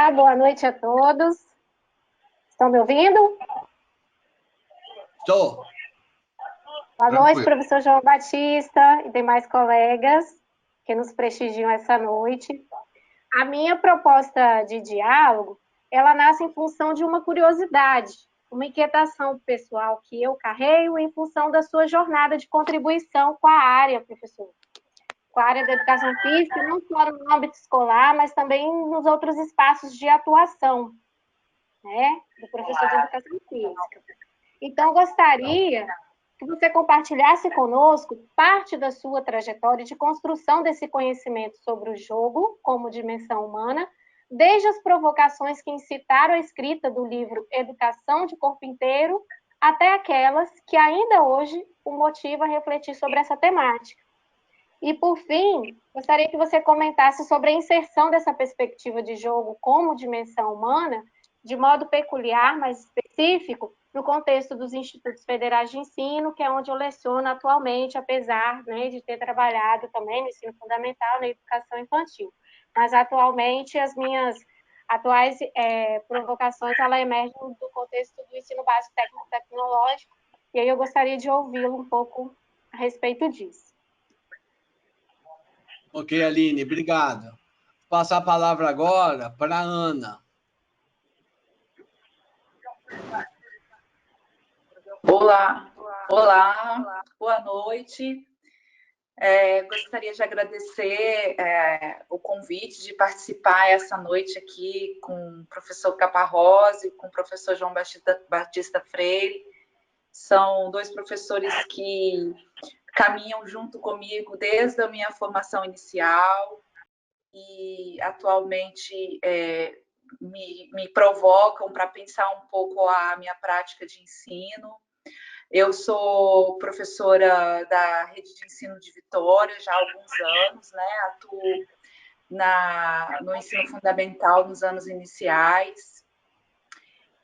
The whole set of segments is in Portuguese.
Olá, boa noite a todos. Estão me ouvindo? Estou. Boa noite, professor João Batista e demais colegas que nos prestigiam essa noite. A minha proposta de diálogo, ela nasce em função de uma curiosidade, uma inquietação pessoal que eu carrego em função da sua jornada de contribuição com a área, professor. Com a área da educação física, não só no âmbito escolar, mas também nos outros espaços de atuação, né, do professor de educação física. Então, gostaria que você compartilhasse conosco parte da sua trajetória de construção desse conhecimento sobre o jogo como dimensão humana, desde as provocações que incitaram a escrita do livro Educação de Corpo Inteiro, até aquelas que ainda hoje o motivam a refletir sobre essa temática. E, por fim, gostaria que você comentasse sobre a inserção dessa perspectiva de jogo como dimensão humana, de modo peculiar, mais específico, no contexto dos institutos federais de ensino, que é onde eu leciono atualmente, apesar, né, de ter trabalhado também no ensino fundamental, na educação infantil. Mas, atualmente, as minhas atuais provocações, ela emergem do contexto do ensino básico técnico-tecnológico, e aí eu gostaria de ouvi-lo um pouco a respeito disso. Ok, Aline, obrigado. Vou passar a palavra agora para a Ana. Olá, boa noite. Gostaria de agradecer o convite de participar essa noite aqui com o professor Caparrós e com o professor João Batista Freire. São dois professores que caminham junto comigo desde a minha formação inicial e atualmente me provocam para pensar um pouco a minha prática de ensino. Eu sou professora da rede de ensino de Vitória já há alguns anos, né? Atuo no ensino fundamental nos anos iniciais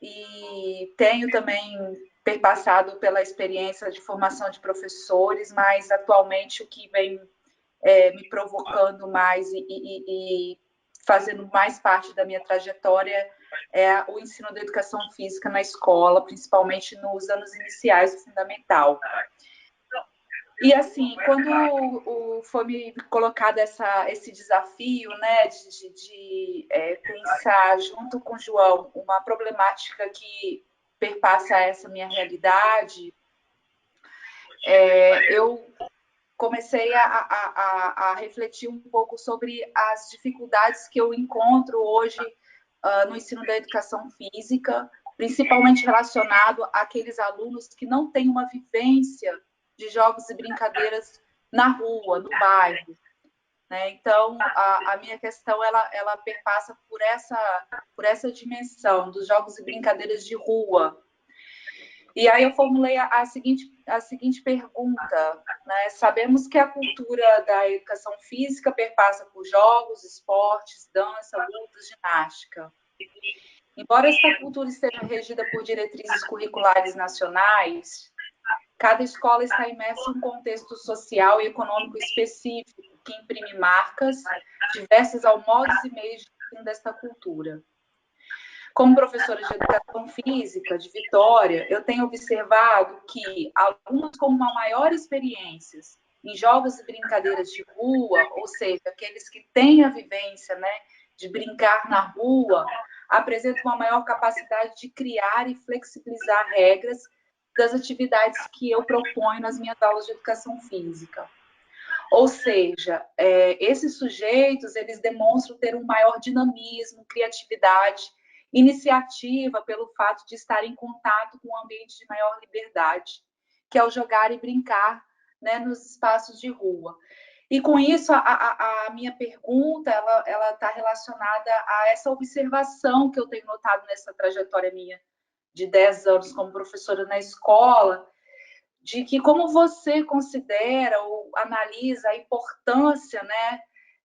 e tenho também perpassado pela experiência de formação de professores, mas atualmente o que vem me provocando mais e fazendo mais parte da minha trajetória é o ensino da educação física na escola, principalmente nos anos iniciais do fundamental. E assim, quando foi me colocado esse desafio, né, de pensar junto com o João uma problemática que perpassa essa minha realidade, eu comecei a refletir um pouco sobre as dificuldades que eu encontro hoje no ensino da educação física, principalmente relacionado àqueles alunos que não têm uma vivência de jogos e brincadeiras na rua, no bairro, né? Então, a minha questão ela perpassa por essa dimensão dos jogos e brincadeiras de rua. E aí eu formulei a seguinte pergunta, né? Sabemos que a cultura da educação física perpassa por jogos, esportes, dança, lutas, ginástica. Embora essa cultura esteja regida por diretrizes curriculares nacionais, cada escola está imersa em um contexto social e econômico específico que imprime marcas diversas ao modos e meios de ensino desta cultura. Como professora de educação física de Vitória, eu tenho observado que alunos com uma maior experiência em jogos e brincadeiras de rua, ou seja, aqueles que têm a vivência, né, de brincar na rua, apresentam uma maior capacidade de criar e flexibilizar regras das atividades que eu proponho nas minhas aulas de educação física. Ou seja, esses sujeitos, eles demonstram ter um maior dinamismo, criatividade, iniciativa pelo fato de estar em contato com um ambiente de maior liberdade, que é o jogar e brincar, né, nos espaços de rua. E com isso, a minha pergunta, ela está relacionada a essa observação que eu tenho notado nessa trajetória minha de 10 anos como professora na escola, de que como você considera ou analisa a importância, né,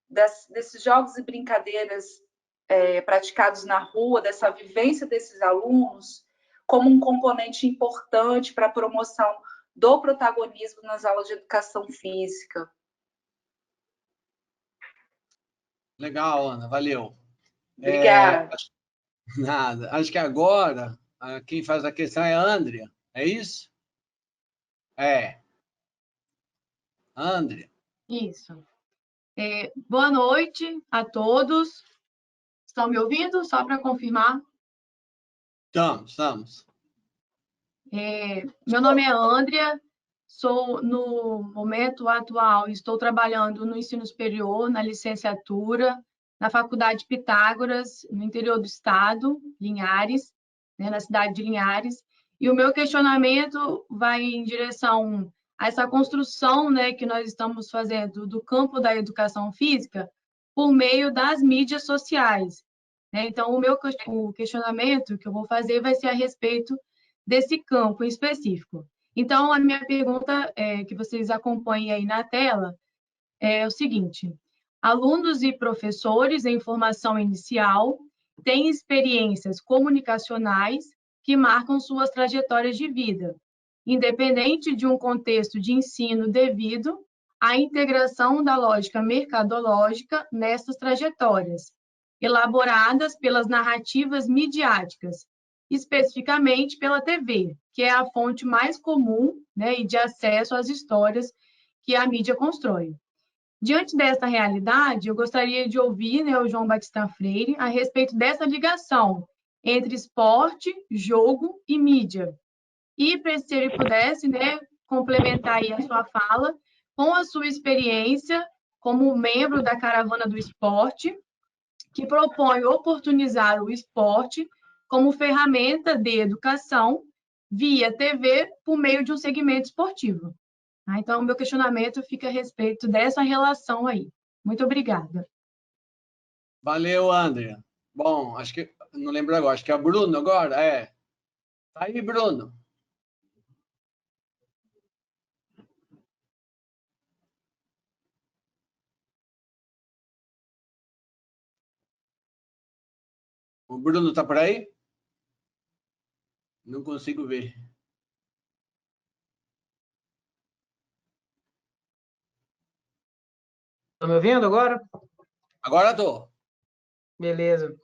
desses jogos e brincadeiras praticados na rua, dessa vivência desses alunos, como um componente importante para a promoção do protagonismo nas aulas de educação física. Legal, Ana, valeu. Obrigada. Nada. Acho que agora quem faz a questão é a Andrea. É isso? É. Andrea. Isso. Boa noite a todos. Estão me ouvindo? Só para confirmar. Estamos. Meu nome é Andrea, no momento atual, estou trabalhando no ensino superior, na licenciatura, na Faculdade Pitágoras, no interior do estado, Linhares, né, na cidade de Linhares, e o meu questionamento vai em direção a essa construção, né, que nós estamos fazendo do campo da educação física por meio das mídias sociais, né? Então, o questionamento que eu vou fazer vai ser a respeito desse campo em específico. Então, a minha pergunta, que vocês acompanhem aí na tela, é o seguinte: alunos e professores em formação inicial têm experiências comunicacionais que marcam suas trajetórias de vida, independente de um contexto de ensino devido à integração da lógica mercadológica nessas trajetórias, elaboradas pelas narrativas midiáticas, especificamente pela TV, que é a fonte mais comum, né, e de acesso às histórias que a mídia constrói. Diante dessa realidade, eu gostaria de ouvir, né, o João Batista Freire a respeito dessa ligação entre esporte, jogo e mídia. E se ele pudesse, né, complementar aí a sua fala com a sua experiência como membro da Caravana do Esporte, que propõe oportunizar o esporte como ferramenta de educação via TV por meio de um segmento esportivo. Então, o meu questionamento fica a respeito dessa relação aí. Muito obrigada. Valeu, Andrea. Bom, acho que não lembro agora. Acho que é o Bruno agora. É. Tá aí, Bruno. O Bruno tá por aí? Não consigo ver. Estão me ouvindo agora? Agora tô. Beleza.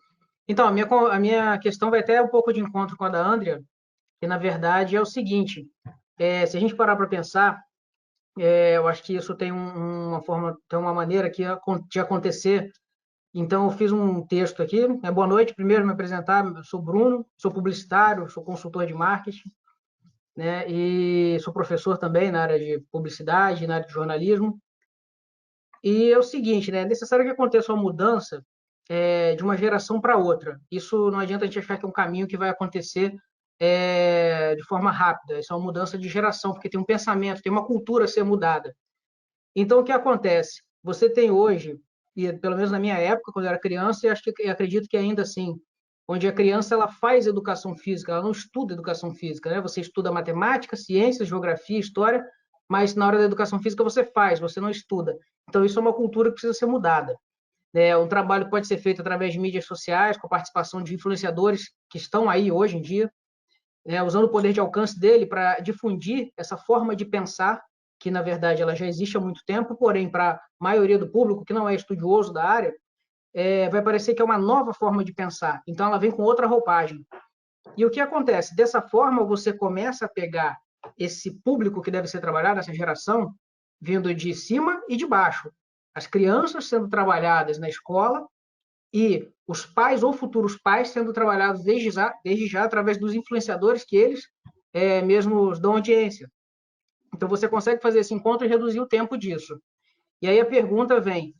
Então, a minha questão vai até um pouco de encontro com a da Andrea, que na verdade é o seguinte: se a gente parar para pensar, eu acho que isso tem uma forma, tem uma maneira de acontecer. Então, eu fiz um texto aqui. Boa noite, primeiro me apresentar. Eu sou Bruno, sou publicitário, sou consultor de marketing, né? E sou professor também na área de publicidade, na área de jornalismo. E é o seguinte, né? É necessário que aconteça uma mudança de uma geração para outra. Isso não adianta a gente achar que é um caminho que vai acontecer de forma rápida. Isso é uma mudança de geração, porque tem um pensamento, tem uma cultura a ser mudada. Então, o que acontece? Você tem hoje, e pelo menos na minha época, quando eu era criança, e acredito que ainda assim, onde a criança ela faz educação física, ela não estuda educação física, né? Você estuda matemática, ciências, geografia, história, mas na hora da educação física você faz, você não estuda. Então, isso é uma cultura que precisa ser mudada. Um trabalho pode ser feito através de mídias sociais, com a participação de influenciadores que estão aí hoje em dia, usando o poder de alcance dele para difundir essa forma de pensar, que na verdade ela já existe há muito tempo, porém para a maioria do público que não é estudioso da área, vai parecer que é uma nova forma de pensar. Então ela vem com outra roupagem. E o que acontece? Dessa forma você começa a pegar esse público que deve ser trabalhado, essa geração, vindo de cima e de baixo. As crianças sendo trabalhadas na escola e os pais ou futuros pais sendo trabalhados desde já através dos influenciadores que eles mesmos dão audiência. Então, você consegue fazer esse encontro e reduzir o tempo disso. E aí a pergunta vem,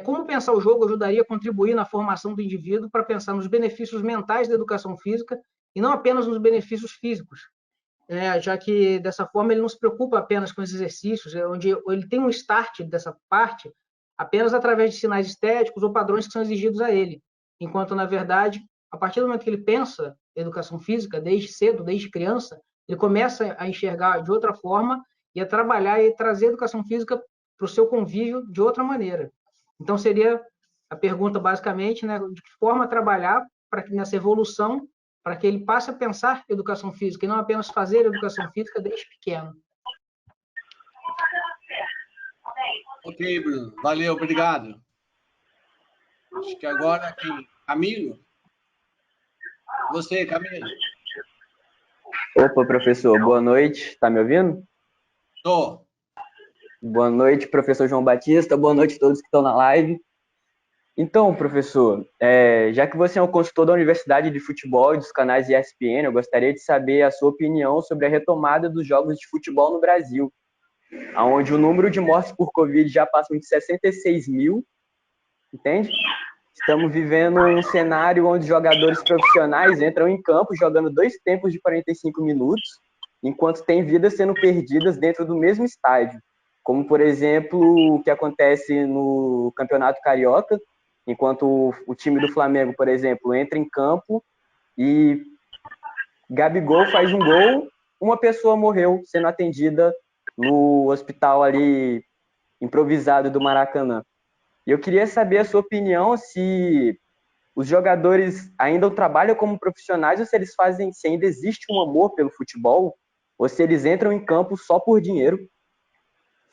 como pensar o jogo ajudaria a contribuir na formação do indivíduo para pensar nos benefícios mentais da educação física e não apenas nos benefícios físicos? Já que, dessa forma, ele não se preocupa apenas com os exercícios, onde ele tem um start dessa parte apenas através de sinais estéticos ou padrões que são exigidos a ele. Enquanto, na verdade, a partir do momento que ele pensa educação física, desde cedo, desde criança, ele começa a enxergar de outra forma e a trabalhar e trazer a educação física para o seu convívio de outra maneira. Então, seria a pergunta, basicamente, né, de que forma trabalhar para que nessa evolução, para que ele passe a pensar educação física e não apenas fazer educação física desde pequeno. Ok, Bruno. Valeu, obrigado. Acho que agora Camilo? Você, Camilo? Opa, professor, boa noite. Tá me ouvindo? Tô. Boa noite, professor João Batista. Boa noite a todos que estão na live. Então, professor, já que você é um consultor da Universidade de Futebol e dos canais ESPN, eu gostaria de saber a sua opinião sobre a retomada dos jogos de futebol no Brasil, onde o número de mortes por Covid já passa de 66 mil, entende? Estamos vivendo um cenário onde jogadores profissionais entram em campo jogando 2 tempos de 45 minutos, enquanto tem vidas sendo perdidas dentro do mesmo estádio, como, por exemplo, o que acontece no Campeonato Carioca, enquanto o time do Flamengo, por exemplo, entra em campo e Gabigol faz um gol, uma pessoa morreu sendo atendida no hospital ali improvisado do Maracanã. E eu queria saber a sua opinião se os jogadores ainda trabalham como profissionais ou se eles fazem, se ainda existe um amor pelo futebol, ou se eles entram em campo só por dinheiro.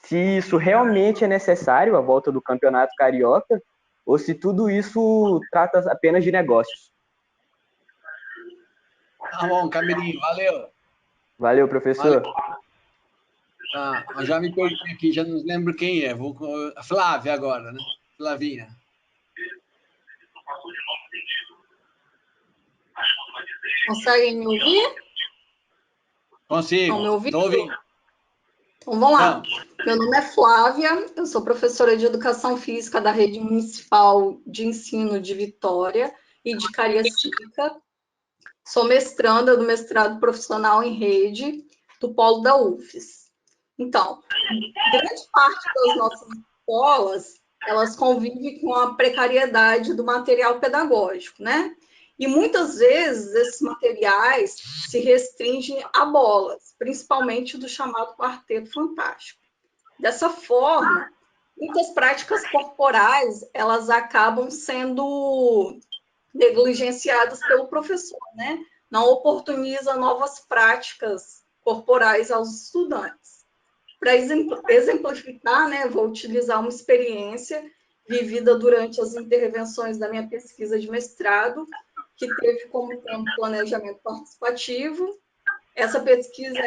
Se isso realmente é necessário, a volta do Campeonato Carioca, ou se tudo isso trata apenas de negócios. Tá bom, Camilinho, valeu. Valeu, professor. Valeu. Tá, eu já me perdi aqui, já não lembro quem é. Vou com a Flávia agora, né? Flavinha. Conseguem me ouvir? Consigo. Estão me ouvindo? Tô ouvindo. Então, vamos lá. Não. Meu nome é Flávia, eu sou professora de Educação Física da Rede Municipal de Ensino de Vitória e de Cariacica. Sou mestranda do mestrado profissional em rede do Polo da UFES. Então, grande parte das nossas escolas, elas convivem com a precariedade do material pedagógico, né? E muitas vezes esses materiais se restringem a bolas, principalmente do chamado quarteto fantástico. Dessa forma, muitas práticas corporais, elas acabam sendo negligenciadas pelo professor, né? Não oportuniza novas práticas corporais aos estudantes. Para exemplificar, né, vou utilizar uma experiência vivida durante as intervenções da minha pesquisa de mestrado, que teve como tema planejamento participativo. Essa pesquisa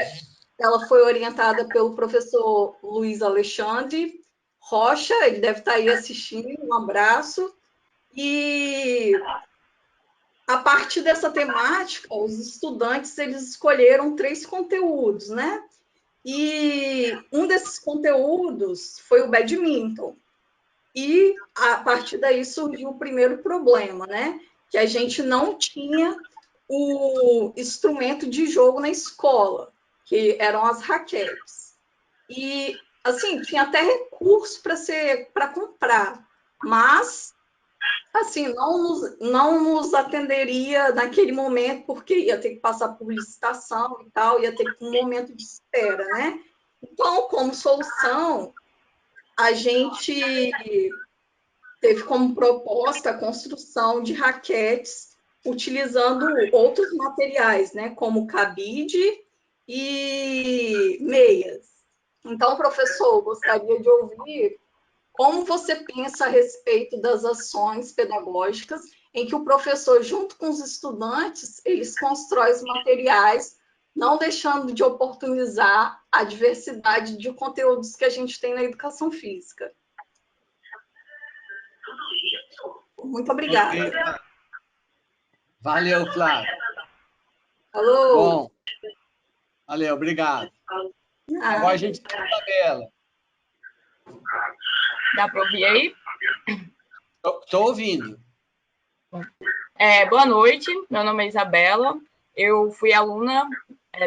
ela foi orientada pelo professor Luiz Alexandre Rocha, ele deve estar aí assistindo, um abraço. E a partir dessa temática, os estudantes eles escolheram 3 conteúdos, né? E um desses conteúdos foi o badminton. E a partir daí surgiu o primeiro problema, né? Que a gente não tinha o instrumento de jogo na escola, que eram as raquetes. E assim, tinha até recurso para comprar, mas assim, não nos atenderia naquele momento, porque ia ter que passar por licitação e tal, ia ter um momento de espera, né? Então, como solução, a gente teve como proposta a construção de raquetes utilizando outros materiais, né? Como cabide e meias. Então, professor, gostaria de ouvir como você pensa a respeito das ações pedagógicas em que o professor, junto com os estudantes, eles constroem os materiais, não deixando de oportunizar a diversidade de conteúdos que a gente tem na educação física? Muito obrigada. Okay. Valeu, Flávio. Alô? Bom. Valeu, obrigado. Agora a gente tem a Isabela. Dá para ouvir aí? Estou ouvindo. Boa noite, meu nome é Isabela, eu fui aluna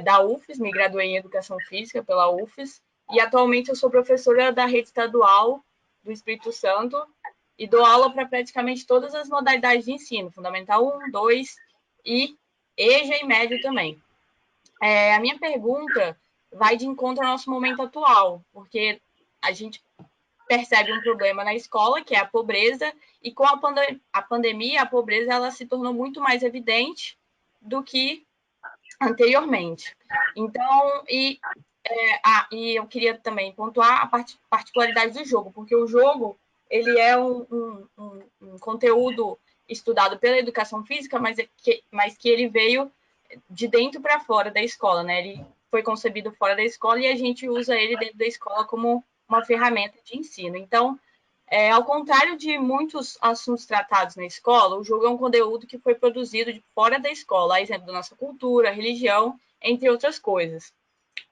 da UFES, me graduei em Educação Física pela UFES, e atualmente eu sou professora da rede estadual do Espírito Santo e dou aula para praticamente todas as modalidades de ensino, Fundamental 1, 2 e EJA e médio também. A minha pergunta vai de encontro ao nosso momento atual, porque a gente percebe um problema na escola, que é a pobreza, e com a pandemia, a pobreza ela se tornou muito mais evidente do que anteriormente. Então, e eu queria também pontuar a particularidade do jogo, porque o jogo ele é um conteúdo estudado pela educação física, mas que ele veio de dentro para fora da escola, né? Ele foi concebido fora da escola e a gente usa ele dentro da escola como uma ferramenta de ensino. Então, ao contrário de muitos assuntos tratados na escola, o jogo é um conteúdo que foi produzido de fora da escola, a exemplo da nossa cultura, religião, entre outras coisas.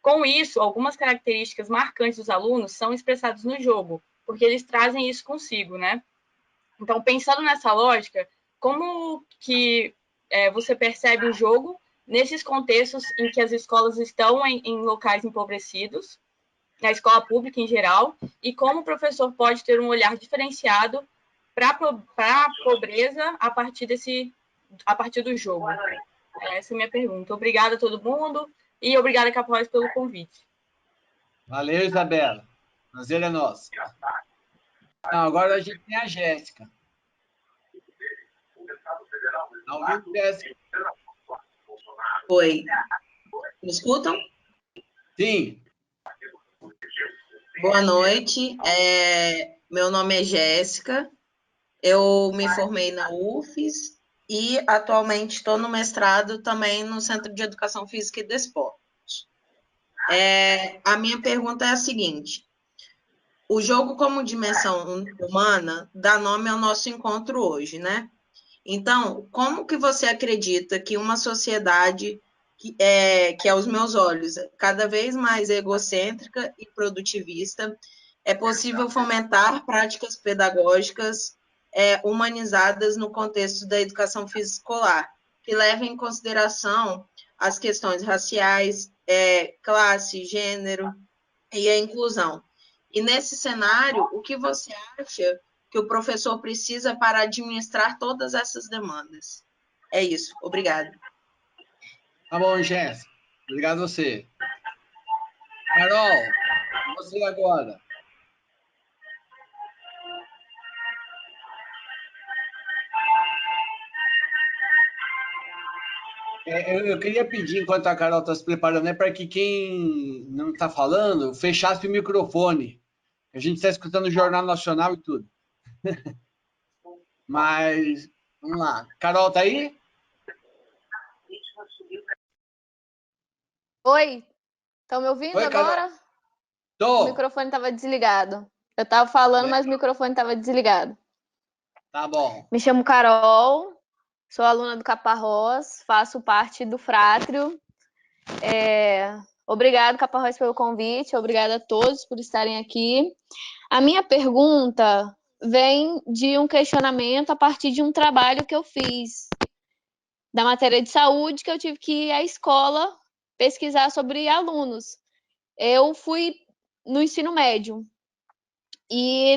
Com isso, algumas características marcantes dos alunos são expressadas no jogo, porque eles trazem isso consigo, né? Então, pensando nessa lógica, como que você percebe o jogo nesses contextos em que as escolas estão em locais empobrecidos, na escola pública em geral, e como o professor pode ter um olhar diferenciado para a pobreza a partir do jogo? Essa é a minha pergunta. Obrigada a todo mundo e obrigada, Capois, pelo convite. Valeu, Isabela. Prazer é nosso. Não, agora a gente tem a Jéssica. Tá ouvindo, Jéssica? Oi. Me escutam? Sim. Boa noite. Meu nome é Jéssica. Eu me formei na UFES e atualmente estou no mestrado também no Centro de Educação Física e Desporto. A minha pergunta é a seguinte: o jogo como dimensão humana dá nome ao nosso encontro hoje, né? Então, como que você acredita que uma sociedade que aos meus olhos é cada vez mais egocêntrica e produtivista, é possível fomentar práticas pedagógicas humanizadas no contexto da educação física escolar, que levem em consideração as questões raciais, classe, gênero e a inclusão. E nesse cenário, o que você acha que o professor precisa para administrar todas essas demandas? É isso. Obrigada. Tá bom, Jéssica. Obrigado a você. Carol, você agora. Eu queria pedir, enquanto a Carol está se preparando, para que quem não está falando fechasse o microfone. A gente está escutando o Jornal Nacional e tudo. Mas, vamos lá. Carol, tá aí? Oi, estão me ouvindo Oi, agora? Tô. O microfone estava desligado. Eu estava falando, mas o microfone estava desligado. Tá bom. Me chamo Carol, sou aluna do Caparrós, faço parte do Frátrio. Obrigado, Caparrós, pelo convite, obrigada a todos por estarem aqui. A minha pergunta vem de um questionamento a partir de um trabalho que eu fiz da matéria de saúde, que eu tive que ir à escola pesquisar sobre alunos. Eu fui no ensino médio e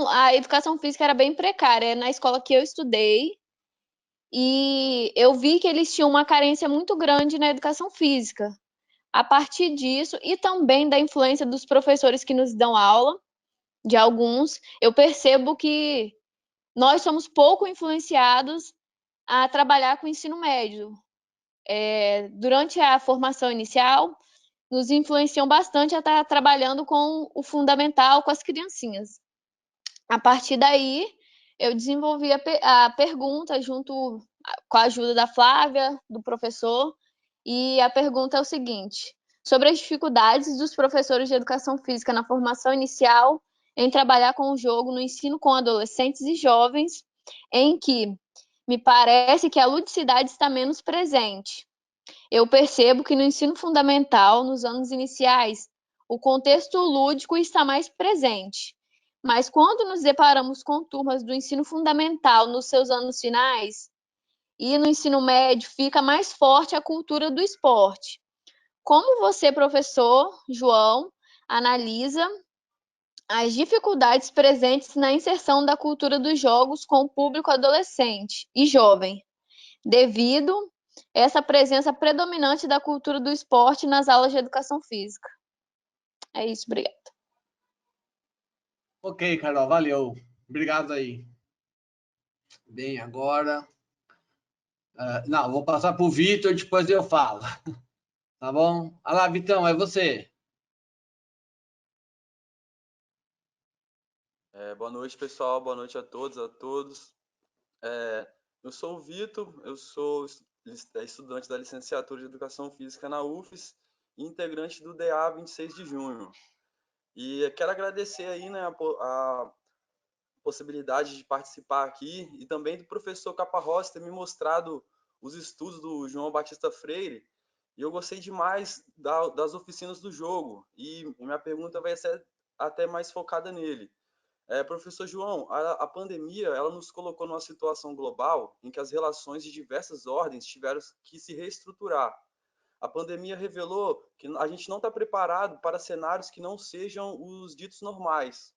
a educação física era bem precária na escola que eu estudei, e eu vi que eles tinham uma carência muito grande na educação física. A partir disso, e também da influência dos professores que nos dão aula, de alguns, eu percebo que nós somos pouco influenciados a trabalhar com o ensino médio. Durante a formação inicial, nos influenciam bastante a estar trabalhando com o fundamental, com as criancinhas. A partir daí, eu desenvolvi a pergunta junto com a ajuda da Flávia, do professor, e a pergunta é o seguinte: sobre as dificuldades dos professores de educação física na formação inicial em trabalhar com o jogo no ensino com adolescentes e jovens, em que me parece que a ludicidade está menos presente. Eu percebo que no ensino fundamental, nos anos iniciais, o contexto lúdico está mais presente. Mas quando nos deparamos com turmas do ensino fundamental nos seus anos finais, e no ensino médio fica mais forte a cultura do esporte. Como você, professor João, analisa as dificuldades presentes na inserção da cultura dos jogos com o público adolescente e jovem, devido a essa presença predominante da cultura do esporte nas aulas de educação física? É isso, obrigada. Ok, Carol, valeu. Obrigado aí. Bem, agora... não, vou passar para o Vitor, depois eu falo. Tá bom? Olha lá, Vitão, é você. Boa noite, pessoal. Boa noite a todos, Eu sou o Vitor, eu sou estudante da licenciatura de Educação Física na UFES e integrante do DA 26 de junho. E quero agradecer aí, né, a possibilidade de participar aqui e também do professor Caparrós ter me mostrado os estudos do João Batista Freire. E eu gostei demais das oficinas do jogo. E minha pergunta vai ser até mais focada nele. Professor João, a pandemia ela nos colocou numa situação global em que as relações de diversas ordens tiveram que se reestruturar. A pandemia revelou que a gente não está preparado para cenários que não sejam os ditos normais.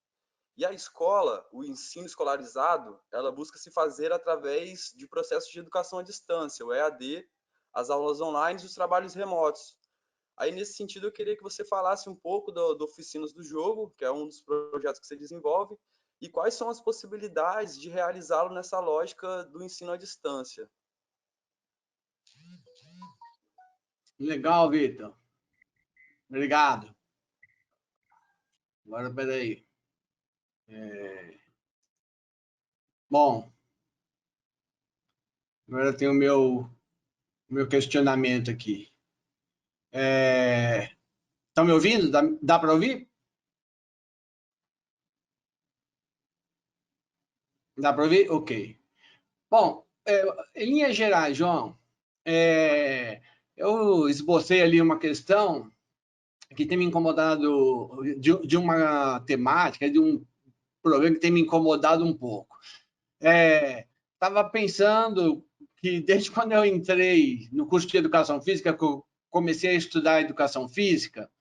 E a escola, o ensino escolarizado, ela busca se fazer através de processos de educação à distância, o EAD, as aulas online e os trabalhos remotos. Aí, nesse sentido, eu queria que você falasse um pouco do Oficinas do Jogo, que é um dos projetos que você desenvolve, e quais são as possibilidades de realizá-lo nessa lógica do ensino à distância. Legal, Vitor. Obrigado. Agora, peraí. Bom, agora tem o meu questionamento aqui. Estão me ouvindo? Dá para ouvir? Dá para ouvir? Ok. Bom, em linhas gerais, João, eu esbocei ali uma questão que tem me incomodado, de uma temática, de um problema que tem me incomodado um pouco. Estava pensando que desde quando eu entrei no curso de Educação Física, que eu comecei a estudar Educação Física,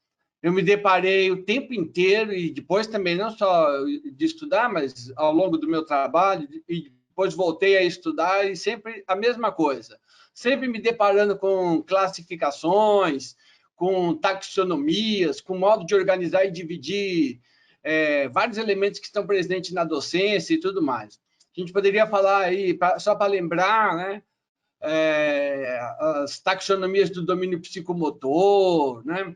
eu me deparei o tempo inteiro, e depois também, não só de estudar, mas ao longo do meu trabalho, e depois voltei a estudar, e sempre a mesma coisa. Sempre me deparando com classificações, com taxonomias, com modo de organizar e dividir vários elementos que estão presentes na docência e tudo mais. A gente poderia falar aí, só para lembrar, né? As taxonomias do domínio psicomotor, né?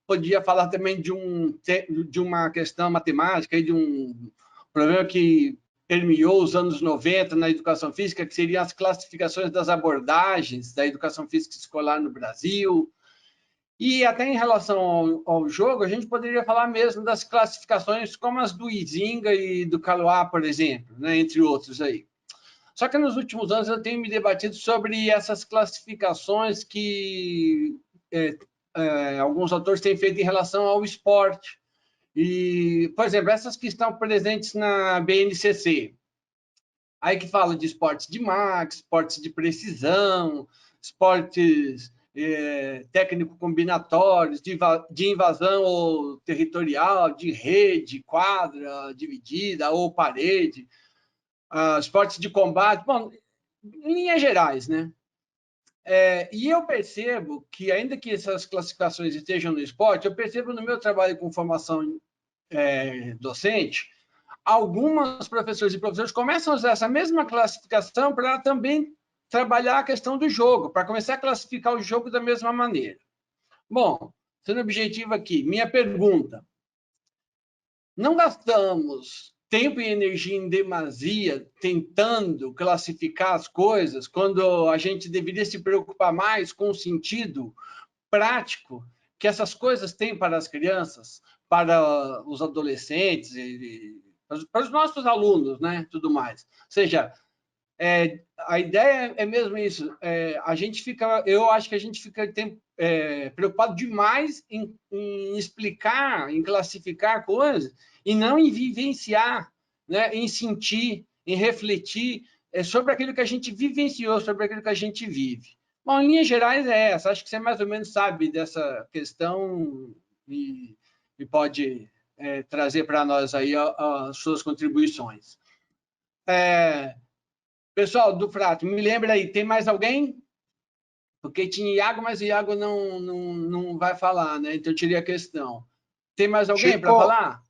Podia falar também de uma questão matemática, de um problema que permeou os anos 90 na educação física, que seriam as classificações das abordagens da educação física escolar no Brasil. E até em relação ao jogo, a gente poderia falar mesmo das classificações como as do Izinga e do Caloá, por exemplo, né, entre outros aí. Só que nos últimos anos eu tenho me debatido sobre essas classificações que alguns autores têm feito em relação ao esporte. E, por exemplo, essas que estão presentes na BNCC. Aí que fala de esportes de max, esportes de precisão, esportes técnico-combinatórios, de invasão ou territorial, de rede, quadra, dividida ou parede, esportes de combate, bom, em linhas gerais, né? E eu percebo que, ainda que essas classificações estejam no esporte, eu percebo no meu trabalho com formação docente, algumas professores e professores começam a usar essa mesma classificação para também trabalhar a questão do jogo, para começar a classificar o jogo da mesma maneira. Bom, sendo objetivo aqui, minha pergunta: não gastamos tempo e energia em demasia tentando classificar as coisas, quando a gente deveria se preocupar mais com o sentido prático que essas coisas têm para as crianças, para os adolescentes, para os nossos alunos, né? Tudo mais. Ou seja, a ideia é mesmo isso. Eu acho que a gente fica preocupado demais em explicar, em classificar coisas, e não em vivenciar, né? Em sentir, em refletir sobre aquilo que a gente vivenciou, sobre aquilo que a gente vive. Bom, em linhas gerais é essa. Acho que você mais ou menos sabe dessa questão e pode trazer para nós aí as suas contribuições. Pessoal do Frato, me lembra aí, tem mais alguém? Porque tinha Iago, mas o Iago não vai falar, né? Então eu tirei a questão. Tem mais alguém para falar?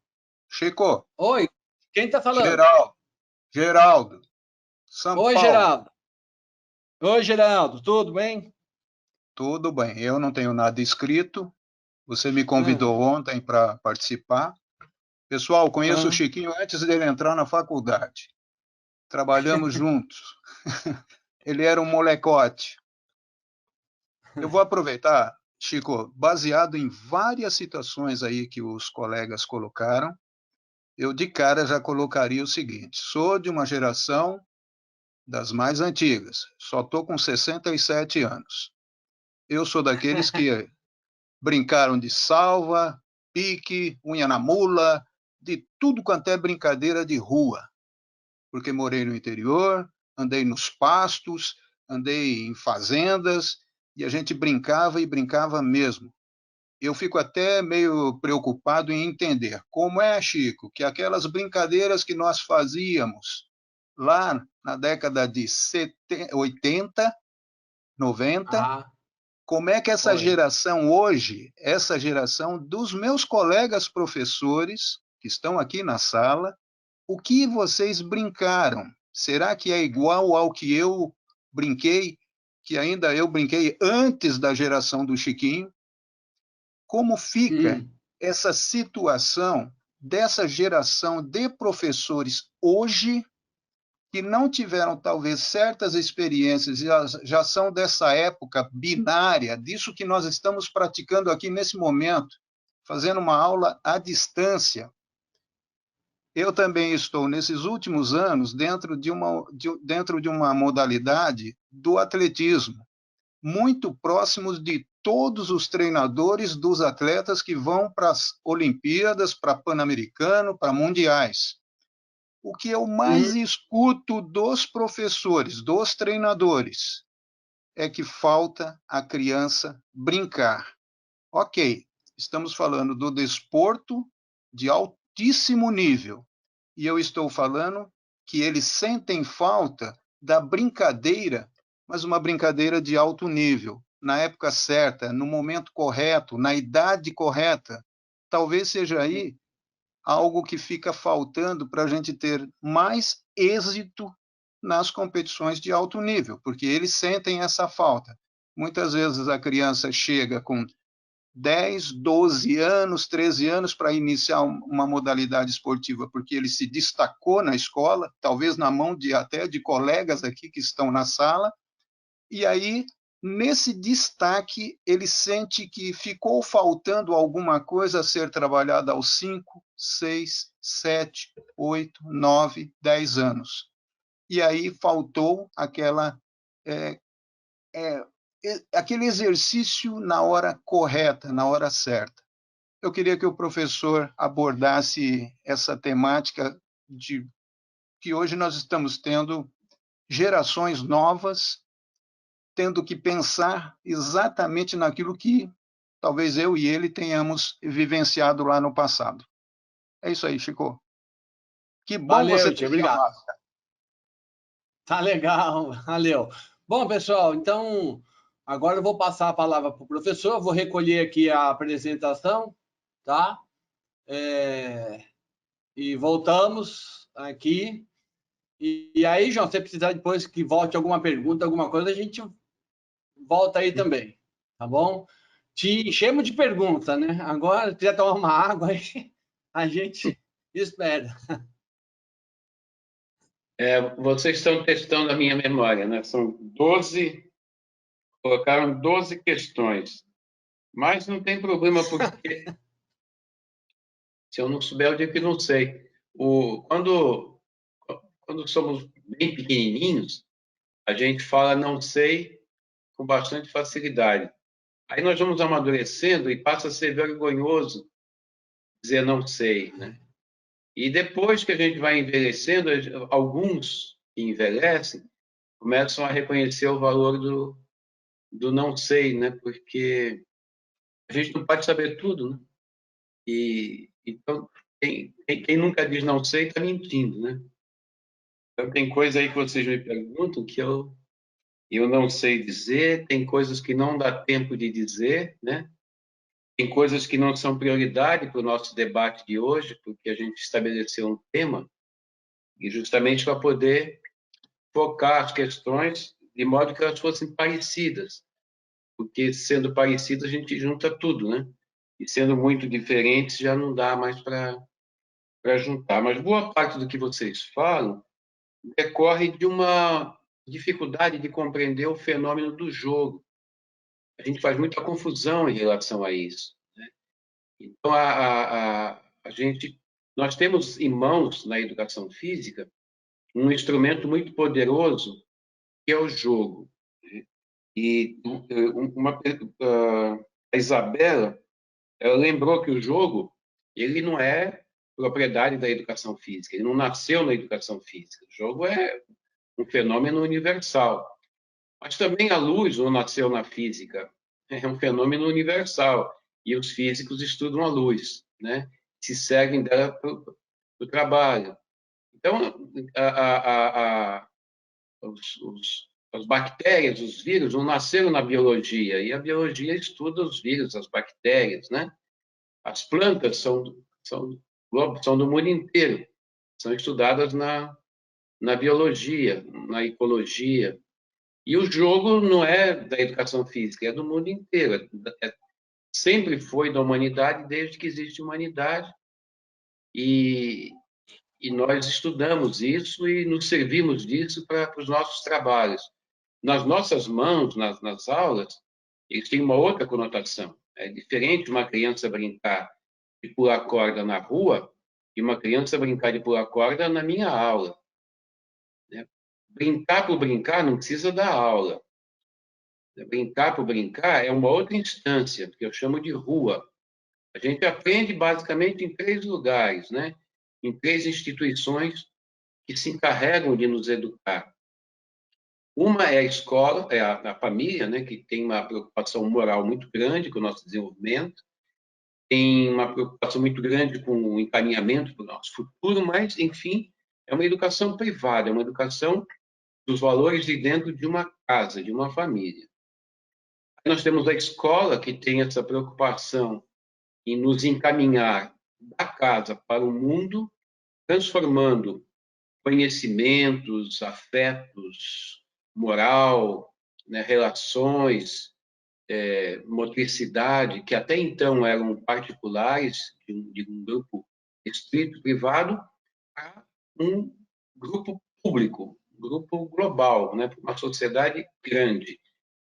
Chico. Oi, quem está falando? Geraldo. São Oi, Paulo. Geraldo. Oi, Geraldo, tudo bem? Tudo bem. Eu não tenho nada escrito. Você me convidou ontem para participar. Pessoal, conheço o Chiquinho antes dele entrar na faculdade. trabalhamos juntos. Ele era um molecote. Eu vou aproveitar, Chico, baseado em várias situações aí que os colegas colocaram, eu de cara já colocaria o seguinte: sou de uma geração das mais antigas, só estou com 67 anos. Eu sou daqueles que brincaram de salva, pique, unha na mula, de tudo quanto é brincadeira de rua, porque morei no interior, andei nos pastos, andei em fazendas, e a gente brincava e brincava mesmo. Eu fico até meio preocupado em entender como é, Chico, que aquelas brincadeiras que nós fazíamos lá na década de 80, 90, como é que essa geração hoje, essa geração dos meus colegas professores que estão aqui na sala, o que vocês brincaram? Será que é igual ao que eu brinquei, que ainda eu brinquei antes da geração do Chiquinho? Como fica essa situação dessa geração de professores hoje que não tiveram, talvez, certas experiências e já são dessa época binária, disso que nós estamos praticando aqui nesse momento, fazendo uma aula à distância. Eu também estou, nesses últimos anos, dentro de uma modalidade do atletismo, muito próximos de todos os treinadores dos atletas que vão para as Olimpíadas, para Pan-Americano, para Mundiais. O que eu mais escuto dos professores, dos treinadores, é que falta a criança brincar. Ok, estamos falando do desporto de altíssimo nível, e eu estou falando que eles sentem falta da brincadeira, mas uma brincadeira de alto nível, na época certa, no momento correto, na idade correta. Talvez seja aí algo que fica faltando para a gente ter mais êxito nas competições de alto nível, porque eles sentem essa falta. Muitas vezes a criança chega com 10, 12 anos, 13 anos para iniciar uma modalidade esportiva, porque ele se destacou na escola, talvez na mão até de colegas aqui que estão na sala, e aí, nesse destaque, ele sente que ficou faltando alguma coisa a ser trabalhada aos 5, 6, 7, 8, 9, 10 anos. E aí faltou aquele exercício na hora correta, na hora certa. Eu queria que o professor abordasse essa temática de que hoje nós estamos tendo gerações novas tendo que pensar exatamente naquilo que talvez eu e ele tenhamos vivenciado lá no passado. É isso aí, Chico. Que bom valeu, você ter obrigado. Tá legal, valeu. Bom, pessoal, então agora eu vou passar a palavra para o professor, vou recolher aqui a apresentação, tá? E voltamos aqui. E aí, João, se você precisar depois que volte alguma pergunta, alguma coisa, a gente volta aí também, tá bom? Te enchemos de perguntas, né? Agora, se quiser tomar uma água, aí a gente espera. Vocês estão testando a minha memória, né? São 12, colocaram 12 questões, mas não tem problema, porque se eu não souber, eu digo que não sei. Quando somos bem pequenininhos, a gente fala não sei com bastante facilidade. Aí nós vamos amadurecendo e passa a ser vergonhoso dizer não sei, né? E depois que a gente vai envelhecendo, alguns que envelhecem começam a reconhecer o valor do não sei, né? Porque a gente não pode saber tudo, né? E então quem nunca diz não sei está mentindo, né? Então tem coisa aí que vocês me perguntam que eu não sei dizer, tem coisas que não dá tempo de dizer, né? Tem coisas que não são prioridade para o nosso debate de hoje, porque a gente estabeleceu um tema e justamente para poder focar as questões de modo que elas fossem parecidas, porque sendo parecidas a gente junta tudo, né? E sendo muito diferentes já não dá mais para juntar. Mas boa parte do que vocês falam decorre de uma dificuldade de compreender o fenômeno do jogo. A gente faz muita confusão em relação a isso, né? Então, nós temos em mãos, na educação física, um instrumento muito poderoso, que é o jogo. E a Isabela, ela lembrou que o jogo, ele não é propriedade da educação física, ele não nasceu na educação física. O jogo é um fenômeno universal. Mas também a luz não nasceu na física, é um fenômeno universal. E os físicos estudam a luz, né? Se servem dela para o trabalho. Então, as bactérias, os vírus, não nasceram na biologia, e a biologia estuda os vírus, as bactérias, né? As plantas são do mundo inteiro, são estudadas na biologia, na ecologia. E o jogo não é da educação física, é do mundo inteiro. Sempre foi da humanidade, desde que existe humanidade. E nós estudamos isso e nos servimos disso para os nossos trabalhos. Nas nossas mãos, nas aulas, eles têm uma outra conotação. É diferente uma criança brincar de pular corda na rua e uma criança brincar de pular corda na minha aula. Brincar por brincar não precisa dar aula. Brincar por brincar é uma outra instância, que eu chamo de rua. A gente aprende basicamente em 3 lugares, né? Em 3 instituições que se encarregam de nos educar. Uma é a escola, é a família, né? Que tem uma preocupação moral muito grande com o nosso desenvolvimento, tem uma preocupação muito grande com o encaminhamento para o nosso futuro, mas, enfim, é uma educação privada, é uma educação dos valores de dentro de uma casa, de uma família. Nós temos a escola, que tem essa preocupação em nos encaminhar da casa para o mundo, transformando conhecimentos, afetos, moral, né, relações, motricidade, que até então eram particulares, de um grupo estrito, privado, a um grupo público, um grupo global, né, uma sociedade grande.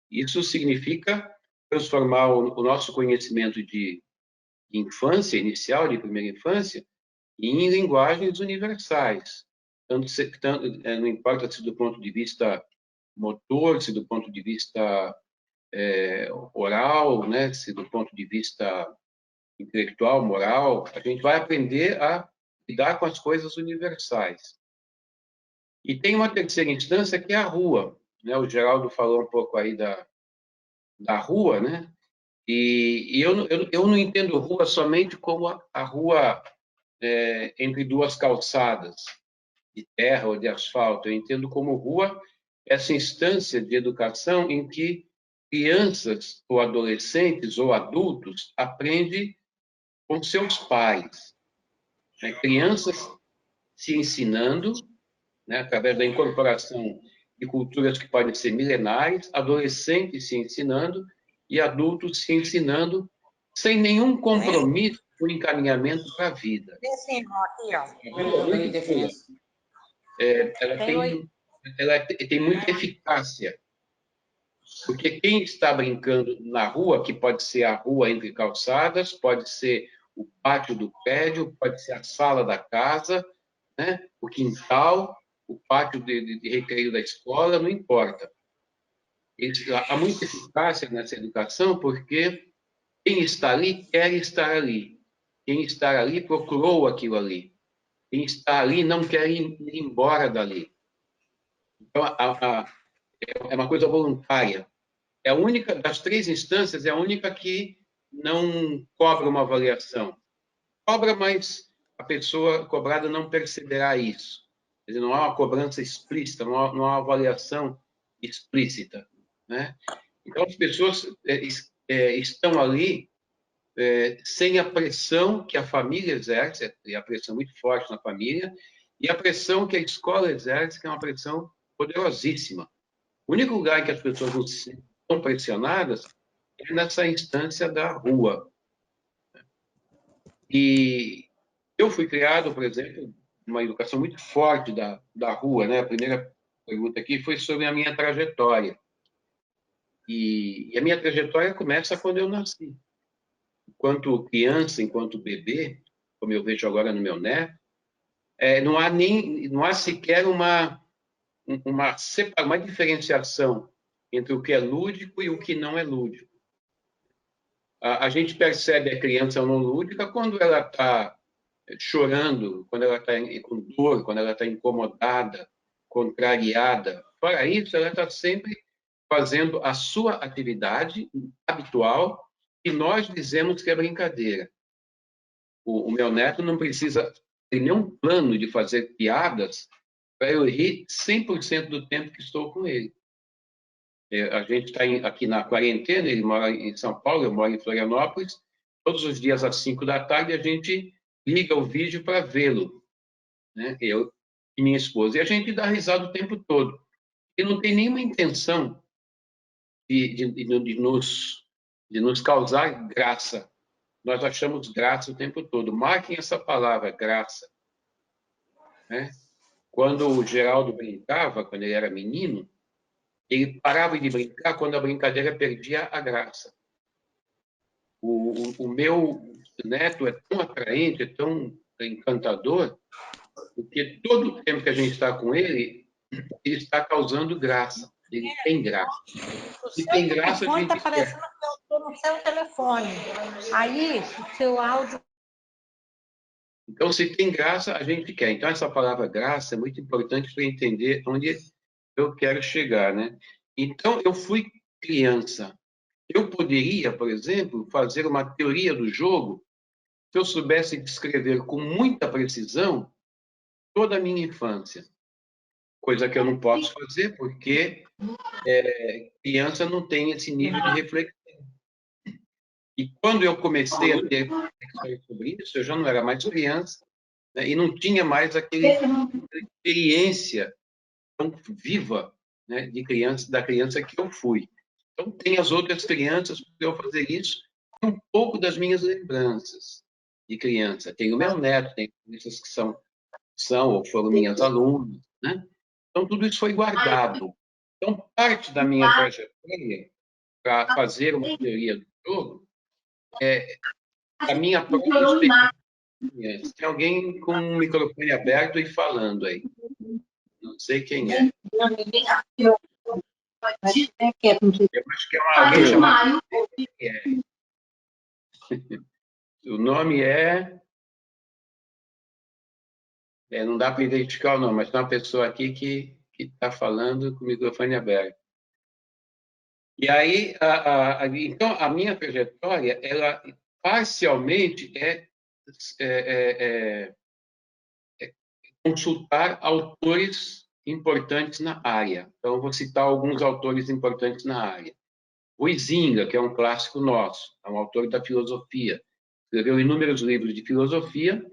Isso significa transformar o nosso conhecimento de infância inicial, de primeira infância, em linguagens universais. Não importa se do ponto de vista motor, se do ponto de vista oral, né, se do ponto de vista intelectual, moral, a gente vai aprender a lidar com as coisas universais. E tem uma terceira instância, que é a rua, né? O Geraldo falou um pouco aí da rua, né? E eu não entendo rua somente como a rua entre 2 calçadas de terra ou de asfalto. Eu entendo como rua essa instância de educação em que crianças ou adolescentes ou adultos aprendem com seus pais, né? Crianças se ensinando, né, através da incorporação de culturas que podem ser milenares, adolescentes se ensinando e adultos se ensinando sem nenhum compromisso com o encaminhamento para a vida. Ela tem muita eficácia, porque quem está brincando na rua, que pode ser a rua entre calçadas, pode ser o pátio do prédio, pode ser a sala da casa, né, o quintal, o pátio de recreio da escola, não importa. Há muita eficácia nessa educação, porque quem está ali quer estar ali. Quem está ali procurou aquilo ali. Quem está ali não quer ir embora dali. Então, é uma coisa voluntária. É a única das 3 instâncias, é a única que não cobra uma avaliação. Cobra, mas a pessoa cobrada não perceberá isso. Quer dizer, não há uma cobrança explícita, não há uma avaliação explícita, né? Então, as pessoas estão ali sem a pressão que a família exerce, e a pressão muito forte na família, e a pressão que a escola exerce, que é uma pressão poderosíssima. O único lugar em que as pessoas não se estão pressionadas é nessa instância da rua. E eu fui criado, por exemplo, uma educação muito forte da rua, né? A primeira pergunta aqui foi sobre a minha trajetória. E a minha trajetória começa quando eu nasci. Enquanto criança, enquanto bebê, como eu vejo agora no meu neto, não há sequer uma diferenciação entre o que é lúdico e o que não é lúdico. A gente percebe a criança não lúdica quando ela está chorando, quando ela está com dor, quando ela está incomodada, contrariada. Fora isso, ela está sempre fazendo a sua atividade habitual e nós dizemos que é brincadeira. O meu neto não precisa ter nenhum plano de fazer piadas para eu rir 100% do tempo que estou com ele. A gente está aqui na quarentena, ele mora em São Paulo, eu moro em Florianópolis. Todos os dias às 5 da tarde a gente liga o vídeo para vê-lo, né? Eu e minha esposa. E a gente dá risada o tempo todo. E não tem nenhuma intenção de nos causar graça. Nós achamos graça o tempo todo. Marquem essa palavra, graça. Né? Quando o Geraldo brincava, quando ele era menino, ele parava de brincar quando a brincadeira perdia a graça. O meu neto é tão atraente, é tão encantador, porque todo o tempo que a gente está com ele, ele está causando graça. Ele tem graça. Se tem graça, a gente está parecendo que eu estou no seu telefone. Aí, o seu áudio... Então, se tem graça, a gente quer. Então, essa palavra graça é muito importante para entender onde eu quero chegar, né? Então, eu fui criança. Eu poderia, por exemplo, fazer uma teoria do jogo se eu soubesse descrever com muita precisão toda a minha infância. Coisa que eu não posso fazer porque criança não tem esse nível de reflexão. E quando eu comecei a ter reflexões sobre isso, eu já não era mais criança, né, e não tinha mais aquela experiência tão viva, né, da criança que eu fui. Então, tem as outras crianças para eu fazer isso, um pouco das minhas lembranças de criança. Tem o meu neto, tem crianças que são ou foram minhas alunas, né? Então, tudo isso foi guardado. Então, parte da minha trajetória para fazer uma teoria do jogo é a minha própria experiência. Tem alguém com o microfone aberto e falando aí. Não sei quem é. Eu acho que é alguém chamado... O nome é... não dá para identificar o nome, mas tem uma pessoa aqui que está falando com o microfone aberto. E aí, então, a minha trajetória, ela parcialmente é consultar autores importantes na área. Então, eu vou citar alguns autores importantes na área. Huizinga, que é um clássico nosso, é um autor da filosofia. Escreveu inúmeros livros de filosofia,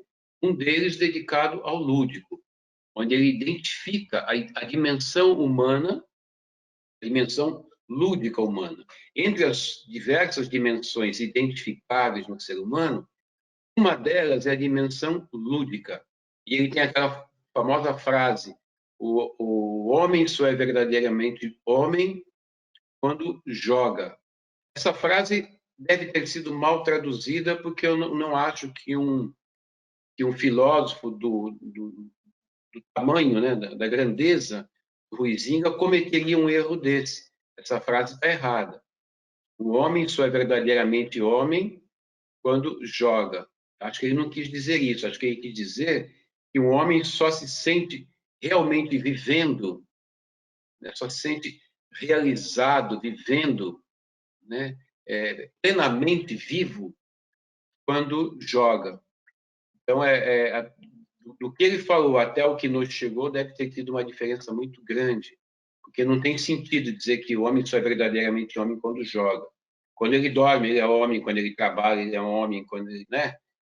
um deles dedicado ao lúdico, onde ele identifica a dimensão humana, a dimensão lúdica humana. Entre as diversas dimensões identificáveis no ser humano, uma delas é a dimensão lúdica. E ele tem aquela famosa frase: o homem só é verdadeiramente homem quando joga. Essa frase deve ter sido mal traduzida, porque eu não acho que um filósofo do tamanho, né, da grandeza do Huizinga cometeria um erro desse. Essa frase está errada. O homem só é verdadeiramente homem quando joga. Acho que ele não quis dizer isso. Acho que ele quis dizer que um homem só se sente realmente vivendo, né, só se sente realizado, vivendo, né, plenamente vivo quando joga. Então, do que ele falou até o que nos chegou deve ter tido uma diferença muito grande, porque não tem sentido dizer que o homem só é verdadeiramente homem quando joga. Quando ele dorme, ele é homem. Quando ele trabalha, ele é homem. Quando ele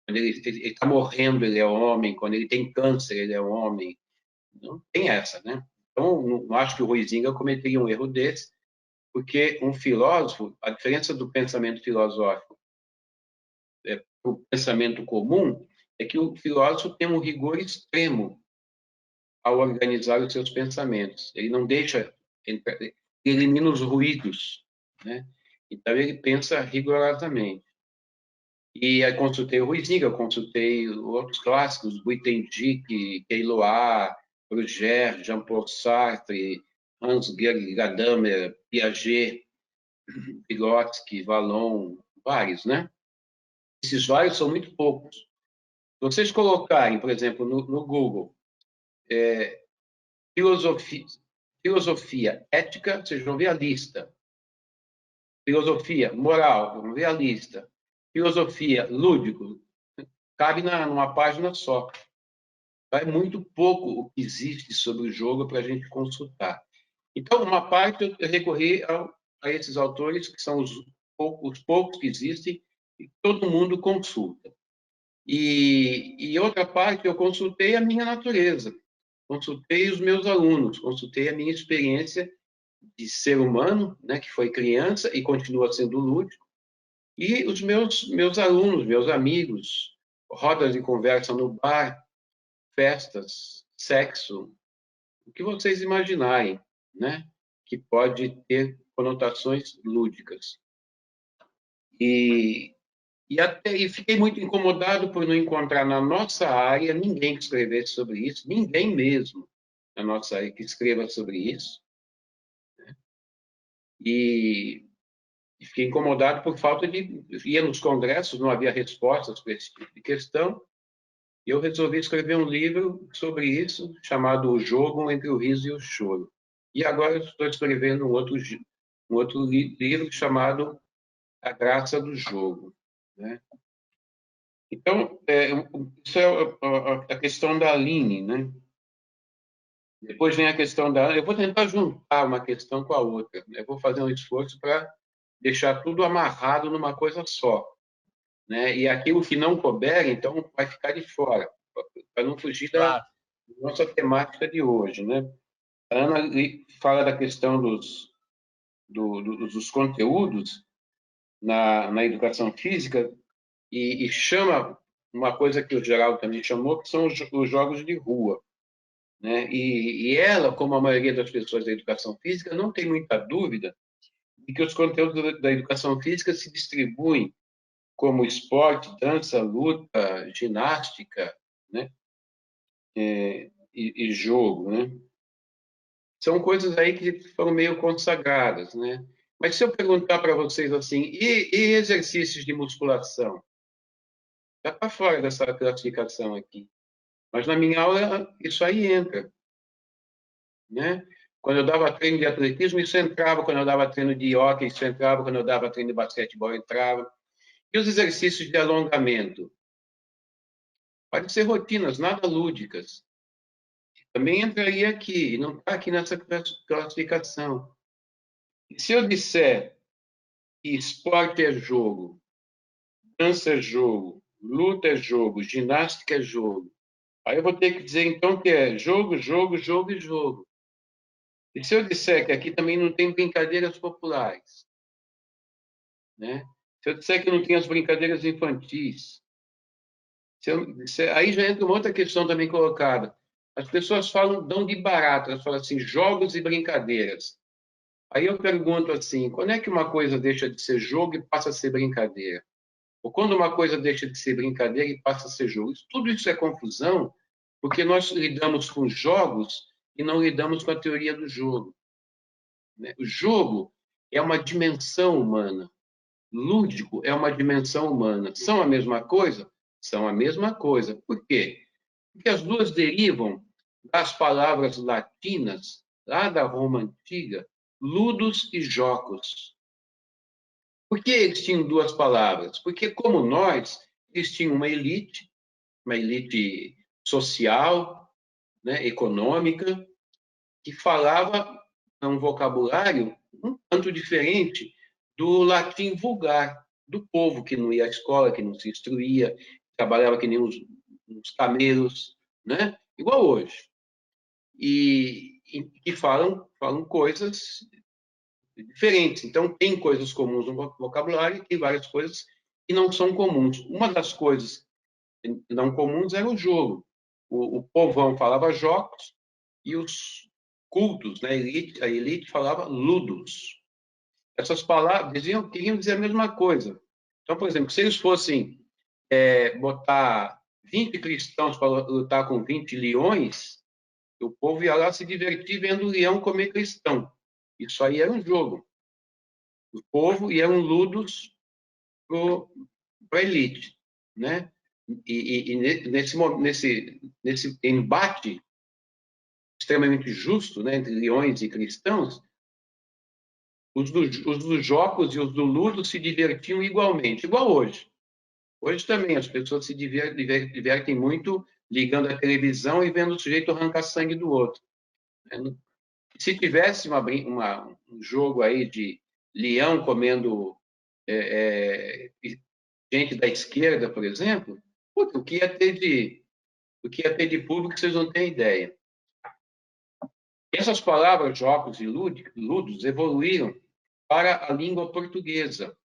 está morrendo, ele é homem. Quando ele tem câncer, ele é homem. Não tem essa, né? Então, não acho que o Huizinga cometeria um erro desse, porque um filósofo, a diferença do pensamento filosófico para o pensamento comum é é que o filósofo tem um rigor extremo ao organizar os seus pensamentos. Ele não deixa, elimina os ruídos, né? Então, ele pensa rigorosamente. E aí consultei o Huizinga, eu consultei outros clássicos, Buitendijk, Queiloa, Bruegère, Jean-Paul Sartre, Hans-Georg Gadamer, Piaget, Vygotsky, Vallon, vários, né? Esses vários são muito poucos. Se vocês colocarem, por exemplo, no Google, filosofia ética, vocês vão ver a lista. Filosofia moral, vão ver a lista. Filosofia lúdico, cabe numa página só. É muito pouco o que existe sobre o jogo para a gente consultar. Então, uma parte eu recorri a esses autores, que são os poucos que existem, e todo mundo consulta. E outra parte, eu consultei a minha natureza, consultei os meus alunos, consultei a minha experiência de ser humano, né, que foi criança e continua sendo lúdico, e os meus alunos, meus amigos, rodas de conversa no bar, festas, sexo, o que vocês imaginarem, né, que pode ter conotações lúdicas. E fiquei muito incomodado por não encontrar na nossa área ninguém que escrevesse sobre isso, ninguém mesmo na nossa área que escreva sobre isso. Né? E fiquei incomodado por falta de... Ia nos congressos, não havia respostas para esse tipo de questão, e eu resolvi escrever um livro sobre isso, chamado O Jogo entre o Riso e o Choro. E agora eu estou escrevendo um outro livro chamado A Graça do Jogo. Né? Então, isso é a questão da Aline, né? Depois vem a questão da... Eu vou tentar juntar uma questão com a outra. Eu vou fazer um esforço para deixar tudo amarrado numa coisa só. Né? E aquilo que não couber, então, vai ficar de fora, para não fugir da nossa temática de hoje. Né? A Ana fala da questão dos conteúdos na educação física e chama uma coisa que o Geraldo também chamou, que são os jogos de rua. Né? E ela, como a maioria das pessoas da educação física, não tem muita dúvida de que os conteúdos da educação física se distribuem como esporte, dança, luta, ginástica, né? E jogo, né? São coisas aí que foram meio consagradas, né? Mas se eu perguntar para vocês assim, e exercícios de musculação? Está para fora dessa classificação aqui. Mas na minha aula isso aí entra, né? Quando eu dava treino de atletismo, isso entrava. Quando eu dava treino de hóquei, isso entrava. Quando eu dava treino de basquetebol, entrava. E os exercícios de alongamento? Podem ser rotinas, nada lúdicas. Também entraria aqui, não está aqui nessa classificação. E se eu disser que esporte é jogo, dança é jogo, luta é jogo, ginástica é jogo, aí eu vou ter que dizer, então, que é jogo, jogo, jogo e jogo. E se eu disser que aqui também não tem brincadeiras populares? Né? Se eu disser que não tem as brincadeiras infantis? Aí já entra uma outra questão também colocada. As pessoas dão de barato, elas falam assim, jogos e brincadeiras. Aí eu pergunto assim, quando é que uma coisa deixa de ser jogo e passa a ser brincadeira? Ou quando uma coisa deixa de ser brincadeira e passa a ser jogo? Tudo isso é confusão, porque nós lidamos com jogos e não lidamos com a teoria do jogo. O jogo é uma dimensão humana. Lúdico é uma dimensão humana. São a mesma coisa? São a mesma coisa. Por quê? Porque as duas derivam das palavras latinas, lá da Roma Antiga, ludus e jocos. Por que eles tinham duas palavras? Porque, como nós, eles tinham uma elite social, né, econômica, que falava um vocabulário um tanto diferente do latim vulgar, do povo que não ia à escola, que não se instruía, trabalhava que nem uns camelos, né? Igual hoje. E falam coisas diferentes. Então, tem coisas comuns no vocabulário e tem várias coisas que não são comuns. Uma das coisas não comuns era o jogo. O povão falava jogos e os cultos, né, a elite falava ludos. Essas palavras queriam dizer a mesma coisa. Então, por exemplo, se eles fossem botar 20 cristãos para lutar com 20 leões, o povo ia lá se divertir vendo o leão comer cristão. Isso aí era um jogo. O povo ia um ludos para a elite, né? E nesse embate extremamente justo, né, entre leões e cristãos, os dos jogos e os do ludo se divertiam igualmente, igual hoje. Hoje também as pessoas se divertem muito ligando a televisão e vendo o sujeito arrancar sangue do outro. Se tivesse um jogo aí de leão comendo gente da esquerda, por exemplo, o que ia ter de público vocês não têm ideia. Essas palavras, jogos e ludos, evoluíram para a língua portuguesa.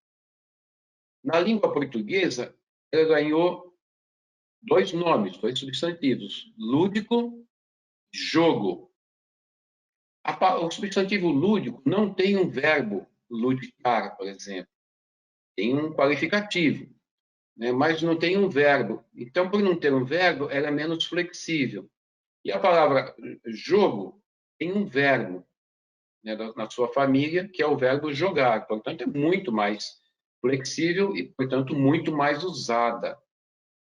Na língua portuguesa, ela ganhou 2 nomes, 2 substantivos: lúdico, jogo. O substantivo lúdico não tem um verbo ludicar, por exemplo. Tem um qualificativo, né? Mas não tem um verbo. Então, por não ter um verbo, ela é menos flexível. E a palavra jogo tem um verbo, né, na sua família, que é o verbo jogar. Portanto, é muito mais flexível e, portanto, muito mais usada,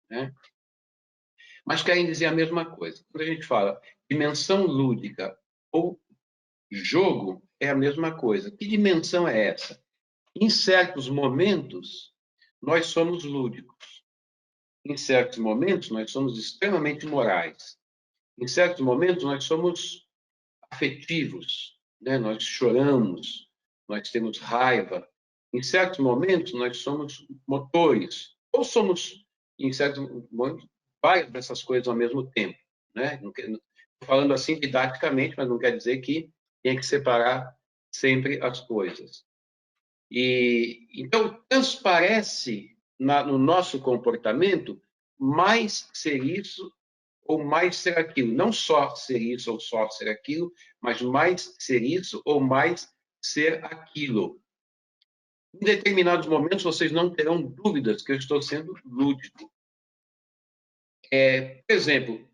né? Mas querem dizer a mesma coisa. Quando a gente fala dimensão lúdica ou jogo, é a mesma coisa. Que dimensão é essa? Em certos momentos, nós somos lúdicos. Em certos momentos, nós somos extremamente morais. Em certos momentos, nós somos afetivos, né? Nós choramos, nós temos raiva. Em certos momentos, nós somos motores. Ou somos, em certos momentos, várias dessas coisas ao mesmo tempo, né? Estou falando assim didaticamente, mas não quer dizer que tem que separar sempre as coisas. E então transparece no nosso comportamento mais ser isso ou mais ser aquilo. Não só ser isso ou só ser aquilo, mas mais ser isso ou mais ser aquilo. Em determinados momentos, vocês não terão dúvidas que eu estou sendo lúdico. Por exemplo,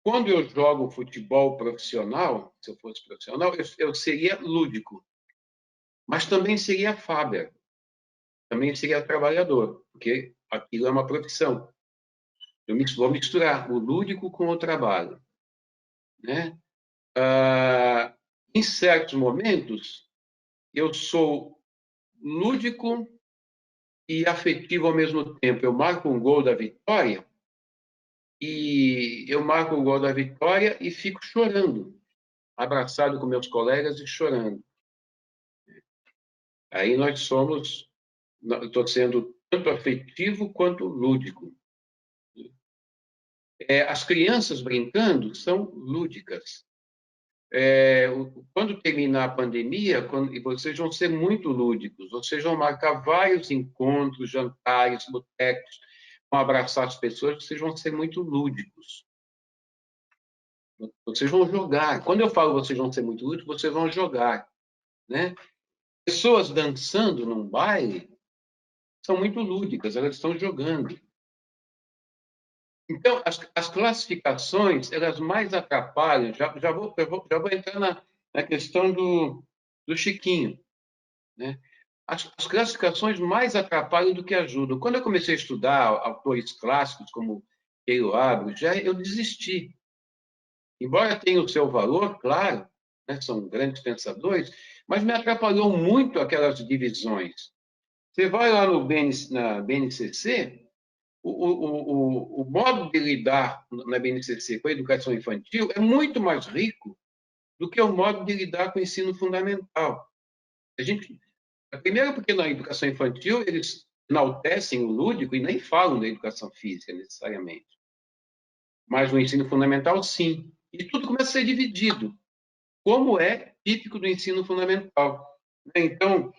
quando eu jogo futebol profissional, se eu fosse profissional, eu seria lúdico. Mas também seria Faber. Também seria trabalhador, porque aquilo é uma profissão. Eu vou misturar o lúdico com o trabalho, né? Em certos momentos, eu sou lúdico e afetivo ao mesmo tempo. Eu marco um gol da vitória e fico chorando, abraçado com meus colegas e chorando. Aí nós somos, estou sendo tanto afetivo quanto lúdico. As crianças brincando são lúdicas. Quando terminar a pandemia, vocês vão ser muito lúdicos, vocês vão marcar vários encontros, jantares, botecos, vão abraçar as pessoas, vocês vão ser muito lúdicos. Vocês vão jogar. Quando eu falo vocês vão ser muito lúdicos, vocês vão jogar, né? Pessoas dançando num baile são muito lúdicas, elas estão jogando. Então, as classificações, elas mais atrapalham. Já vou entrar na questão do Chiquinho, né? As classificações mais atrapalham do que ajudam. Quando eu comecei a estudar autores clássicos como Keiro Abro, eu desisti. Embora tenha o seu valor, claro, né? São grandes pensadores, mas me atrapalhou muito aquelas divisões. Você vai lá na BNCC, o modo de lidar na BNCC com a educação infantil é muito mais rico do que o modo de lidar com o ensino fundamental. Primeiro porque na educação infantil eles enaltecem o lúdico e nem falam da educação física necessariamente. Mas no ensino fundamental, sim. E tudo começa a ser dividido, como é típico do ensino fundamental. Então,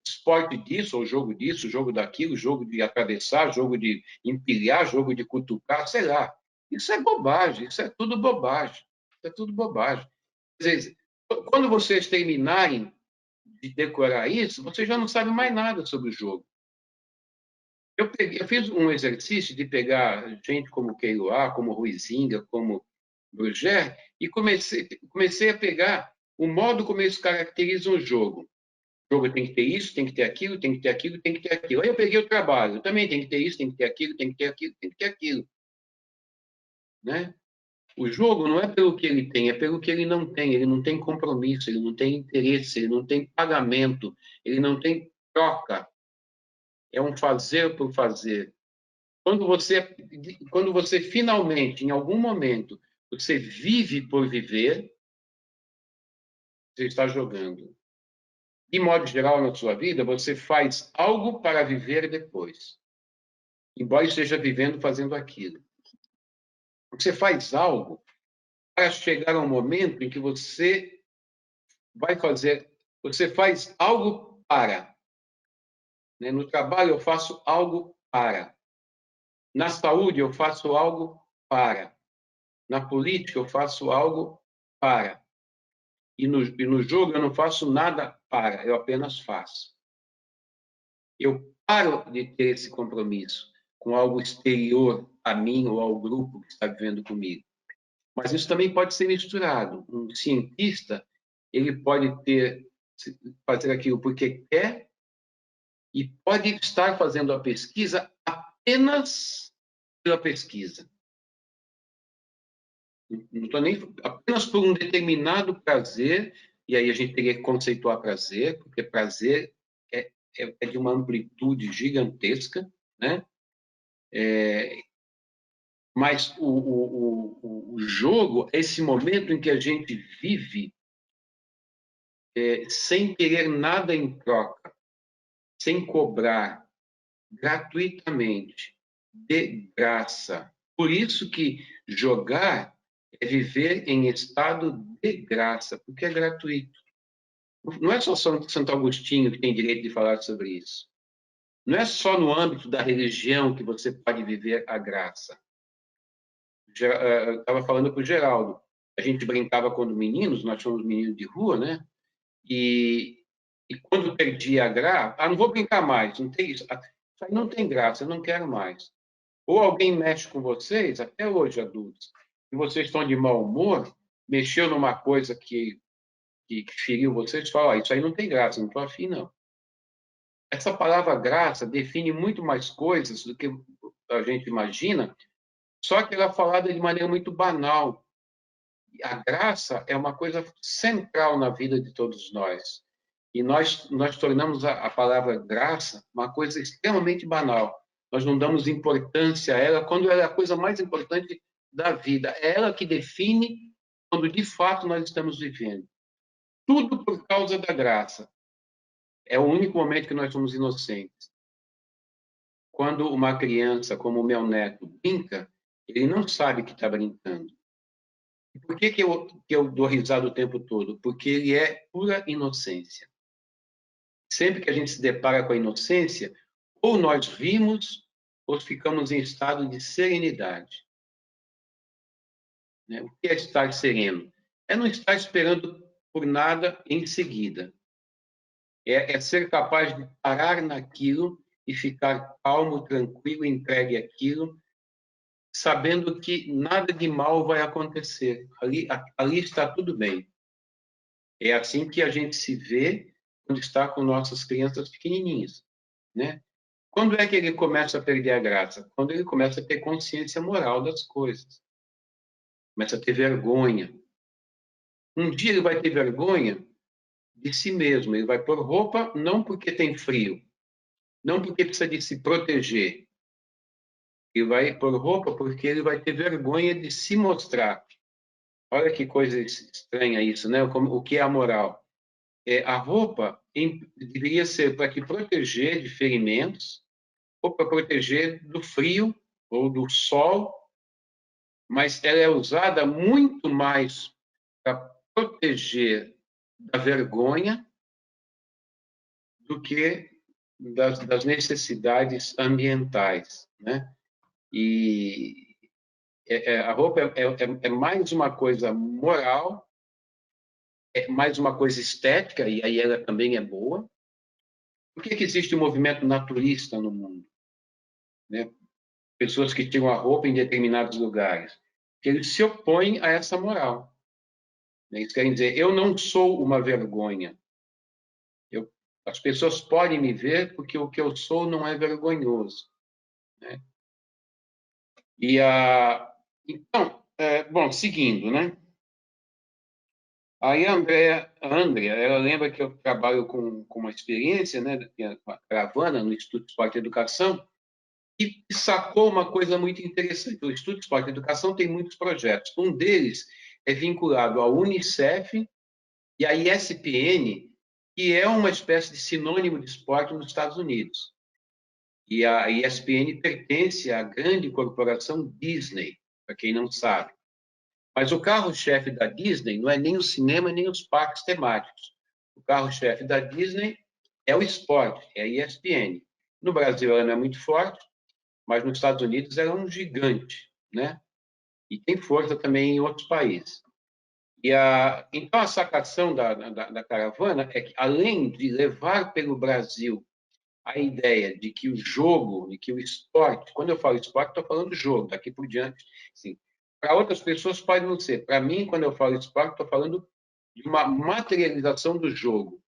esporte disso, ou jogo disso, jogo daquilo, jogo de atravessar, jogo de empilhar, jogo de cutucar, sei lá. Isso é bobagem, isso é tudo bobagem. Isso é tudo bobagem. Quer dizer, quando vocês terminarem de decorar isso, vocês já não sabem mais nada sobre o jogo. Eu fiz um exercício de pegar gente como Queiroz, como Ruizinga, como Bruger, e comecei a pegar o modo como eles caracterizam o jogo. O jogo tem que ter isso, tem que ter aquilo, tem que ter aquilo, tem que ter aquilo. Aí eu peguei o trabalho, também tem que ter isso, tem que ter aquilo, tem que ter aquilo, tem que ter aquilo. Né? O jogo não é pelo que ele tem, é pelo que ele não tem. Ele não tem compromisso, ele não tem interesse, ele não tem pagamento, ele não tem troca. É um fazer por fazer. Quando você finalmente, em algum momento, você vive por viver, você está jogando. De modo geral, na sua vida, você faz algo para viver depois. Embora esteja vivendo fazendo aquilo. Você faz algo para chegar a um momento em que você vai fazer... Você faz algo para. Né? No trabalho, eu faço algo para. Na saúde, eu faço algo para. Na política, eu faço algo para. E no jogo, eu não faço nada para, eu apenas faço. Eu paro de ter esse compromisso com algo exterior a mim ou ao grupo que está vivendo comigo. Mas isso também pode ser misturado. Um cientista, ele pode fazer aquilo porque quer e pode estar fazendo a pesquisa apenas pela pesquisa. Não estou nem apenas por um determinado prazer, e aí a gente teria que conceituar prazer, porque prazer é de uma amplitude gigantesca, né? Mas o jogo é esse momento em que a gente vive sem querer nada em troca, sem cobrar, gratuitamente, de graça. Por isso que jogar é viver em estado de graça, porque é gratuito. Não é só Santo Agostinho que tem direito de falar sobre isso. Não é só no âmbito da religião que você pode viver a graça. Eu estava falando para o Geraldo. A gente brincava quando meninos, nós somos meninos de rua, né? E quando perdia a graça, não vou brincar mais, não tem isso. Isso aí não tem graça, eu não quero mais. Ou alguém mexe com vocês, até hoje, adultos, e vocês estão de mau humor, mexeu numa coisa que feriu vocês, fala, isso aí não tem graça, não estou afim, não. Essa palavra graça define muito mais coisas do que a gente imagina, só que ela é falada de maneira muito banal. A graça é uma coisa central na vida de todos nós. E nós tornamos a palavra graça uma coisa extremamente banal. Nós não damos importância a ela quando ela é a coisa mais importante da vida. É ela que define quando de fato nós estamos vivendo. Tudo por causa da graça. É o único momento que nós somos inocentes. Quando uma criança, como o meu neto, brinca, ele não sabe que está brincando. Por que eu dou risada o tempo todo? Porque ele é pura inocência. Sempre que a gente se depara com a inocência, ou nós rimos, ou ficamos em estado de serenidade. O que é estar sereno? É não estar esperando por nada em seguida. É ser capaz de parar naquilo e ficar calmo, tranquilo, entregue àquilo, sabendo que nada de mal vai acontecer. Ali está tudo bem. É assim que a gente se vê quando está com nossas crianças pequenininhas, né? Quando é que ele começa a perder a graça? Quando ele começa a ter consciência moral das coisas. Começa a ter vergonha. Um dia ele vai ter vergonha de si mesmo. Ele vai pôr roupa não porque tem frio, não porque precisa de se proteger. Ele vai pôr roupa porque ele vai ter vergonha de se mostrar. Olha que coisa estranha isso, né? O que é a moral? A roupa deveria ser para te proteger de ferimentos ou para proteger do frio ou do sol, mas ela é usada muito mais para proteger da vergonha do que das necessidades ambientais, né? E a roupa é mais uma coisa moral, é mais uma coisa estética, e aí ela também é boa. Por que existe um movimento naturista no mundo? Né? Pessoas que tiram a roupa em determinados lugares. Que eles se opõem a essa moral. Eles querem dizer, eu não sou uma vergonha. As pessoas podem me ver porque o que eu sou não é vergonhoso. Né? Então, bom, seguindo, né? Aí a Andrea, ela lembra que eu trabalho com uma experiência, né, com a caravana no Instituto de Esporte e Educação, e sacou uma coisa muito interessante. O Instituto de Esporte e Educação tem muitos projetos. Um deles é vinculado à Unicef e à ESPN, que é uma espécie de sinônimo de esporte nos Estados Unidos. E a ESPN pertence à grande corporação Disney, para quem não sabe. Mas o carro-chefe da Disney não é nem o cinema, nem os parques temáticos. O carro-chefe da Disney é o esporte, é a ESPN. No Brasil ela não é muito forte, mas nos Estados Unidos ela é um gigante, né? E tem força também em outros países. Então, a sacação da caravana é que, além de levar pelo Brasil a ideia de que o jogo, de que o esporte, quando eu falo esporte, estou falando jogo, daqui por diante, sim. Para outras pessoas pode não ser. Para mim, quando eu falo esporte, estou falando de uma materialização do jogo.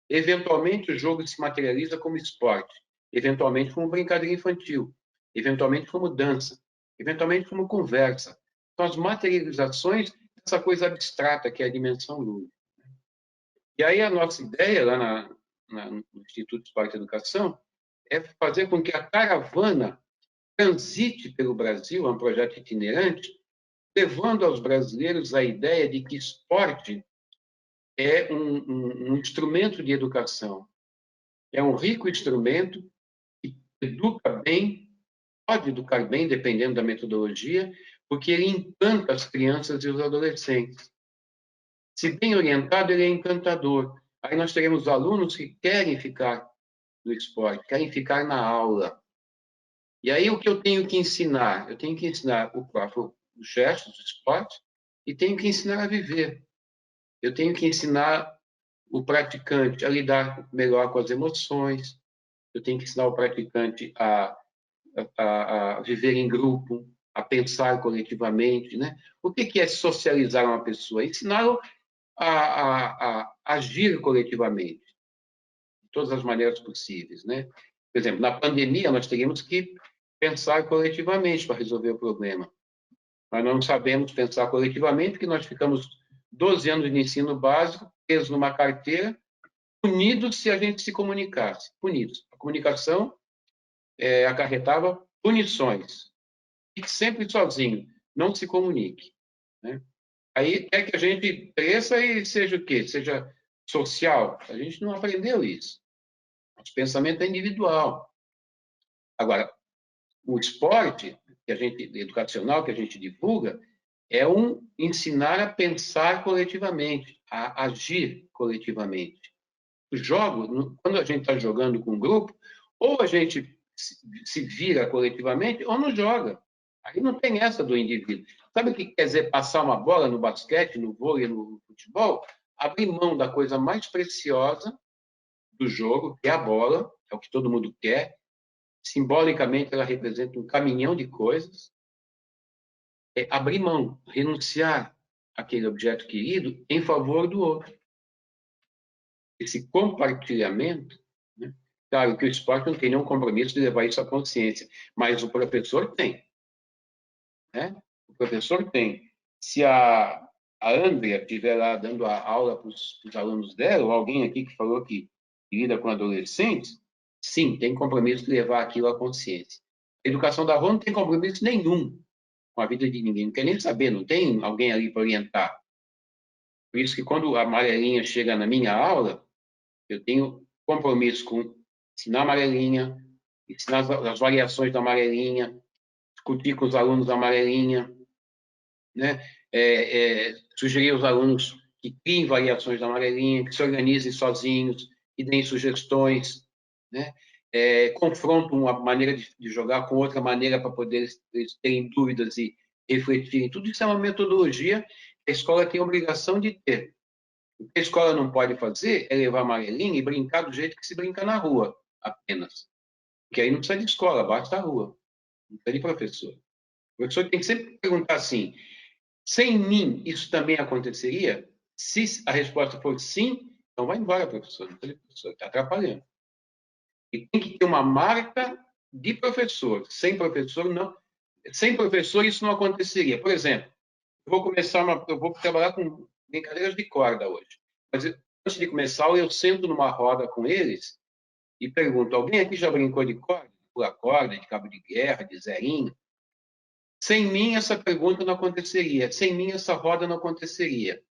Eventualmente, o jogo se materializa como esporte, eventualmente como brincadeira infantil, eventualmente como dança, eventualmente como conversa. São as materializações dessa coisa abstrata que é a dimensão lúdica. E aí a nossa ideia lá no Instituto de Esporte e Educação é fazer com que a caravana transite pelo Brasil, é um projeto itinerante, levando aos brasileiros a ideia de que esporte é um instrumento de educação. É um rico instrumento que educa bem, pode educar bem, dependendo da metodologia, porque ele encanta as crianças e os adolescentes. Se bem orientado, ele é encantador. Aí nós teremos alunos que querem ficar no esporte, querem ficar na aula. E aí o que eu tenho que ensinar? Eu tenho que ensinar os gestos do esporte e tenho que ensinar a viver. Eu tenho que ensinar o praticante a lidar melhor com as emoções. Eu tenho que ensinar o praticante a viver em grupo, a pensar coletivamente, né? O que é socializar uma pessoa? Ensiná-lo a agir coletivamente, de todas as maneiras possíveis, né? Por exemplo, na pandemia, nós teríamos que pensar coletivamente para resolver o problema. Nós não sabemos pensar coletivamente porque nós ficamos 12 anos de ensino básico presos numa carteira, punidos se a gente se comunicasse. Punidos. A comunicação acarretava punições. Fique sempre sozinho, não se comunique. Né? Aí quer que a gente cresça e seja o quê? Seja social. A gente não aprendeu isso. Nosso pensamento é individual. Agora, o esporte educacional que a gente divulga é ensinar a pensar coletivamente, a agir coletivamente. Os jogos, quando a gente está jogando com um grupo, ou a gente se vira coletivamente ou não joga. Aí não tem essa do indivíduo. Sabe o que quer dizer passar uma bola no basquete, no vôlei, no futebol? Abrir mão da coisa mais preciosa do jogo, que é a bola, é o que todo mundo quer. Simbolicamente, ela representa um caminhão de coisas. É abrir mão, renunciar àquele objeto querido em favor do outro. Esse compartilhamento, né? Claro que o esporte não tem nenhum compromisso de levar isso à consciência, mas o professor tem. Né? O professor tem. Se a Andrea estiver lá dando a aula para os alunos dela, ou alguém aqui que falou que lida com adolescentes, sim, tem compromisso de levar aquilo à consciência. A educação da rua não tem compromisso nenhum com a vida de ninguém, não quer nem saber, não tem alguém ali para orientar. Por isso que quando a amarelinha chega na minha aula, eu tenho compromisso com ensinar a amarelinha, ensinar as variações da amarelinha, discutir com os alunos da amarelinha, né? Sugerir aos alunos que criem variações da amarelinha, que se organizem sozinhos, e deem sugestões, né? Confrontam uma maneira de jogar com outra maneira para poder eles terem dúvidas e refletirem. Tudo isso é uma metodologia que a escola tem a obrigação de ter. O que a escola não pode fazer é levar amarelinha e brincar do jeito que se brinca na rua, apenas. Porque aí não precisa de escola, basta a rua. Não precisa de professor. O professor tem que sempre perguntar assim, sem mim isso também aconteceria? Se a resposta for sim, então vai embora, professor. Não precisa de professor, está atrapalhando. E tem que ter uma marca de professor. Sem professor, não. Sem professor, isso não aconteceria. Por exemplo, eu vou trabalhar com brincadeiras de corda hoje. Mas antes de começar, eu sento numa roda com eles e pergunto: alguém aqui já brincou de corda? De pular corda, de cabo de guerra, de zerinho? Sem mim, essa pergunta não aconteceria. Sem mim, essa roda não aconteceria.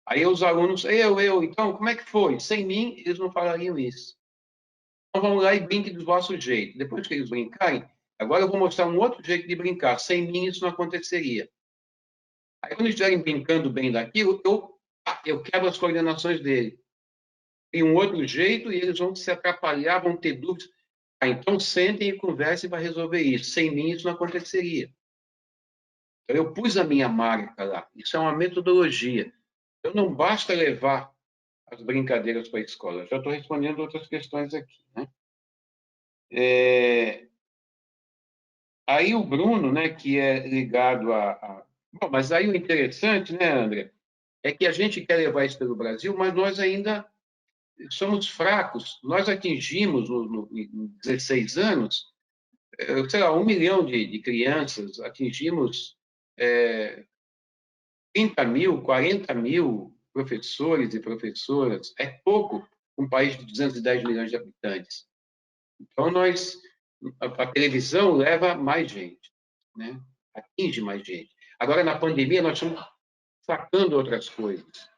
Aí os alunos, então, como é que foi? Sem mim, eles não falariam isso. Então, vamos lá e brinquem do vosso jeito. Depois que eles brincarem, agora eu vou mostrar um outro jeito de brincar. Sem mim, isso não aconteceria. Aí, quando eles estiverem brincando bem daquilo, eu quebro as coordenações dele. Tem um outro jeito e eles vão se atrapalhar, vão ter dúvidas. Então, sentem e conversem para resolver isso. Sem mim, isso não aconteceria. Então, eu pus a minha marca lá. Isso é uma metodologia. Então, não basta levar as brincadeiras para a escola. Já estou respondendo outras questões aqui, né? Aí o Bruno, né, que é ligado Bom, mas aí o interessante, né, André, é que a gente quer levar isso pelo Brasil, mas nós ainda somos fracos. Nós atingimos, em 16 anos, sei lá, 1 milhão de crianças, atingimos 30 mil, 40 mil professores e professoras. É pouco um país de 210 milhões de habitantes. Então, a televisão leva mais gente, né? Atinge mais gente. Agora, na pandemia, nós estamos sacando outras coisas.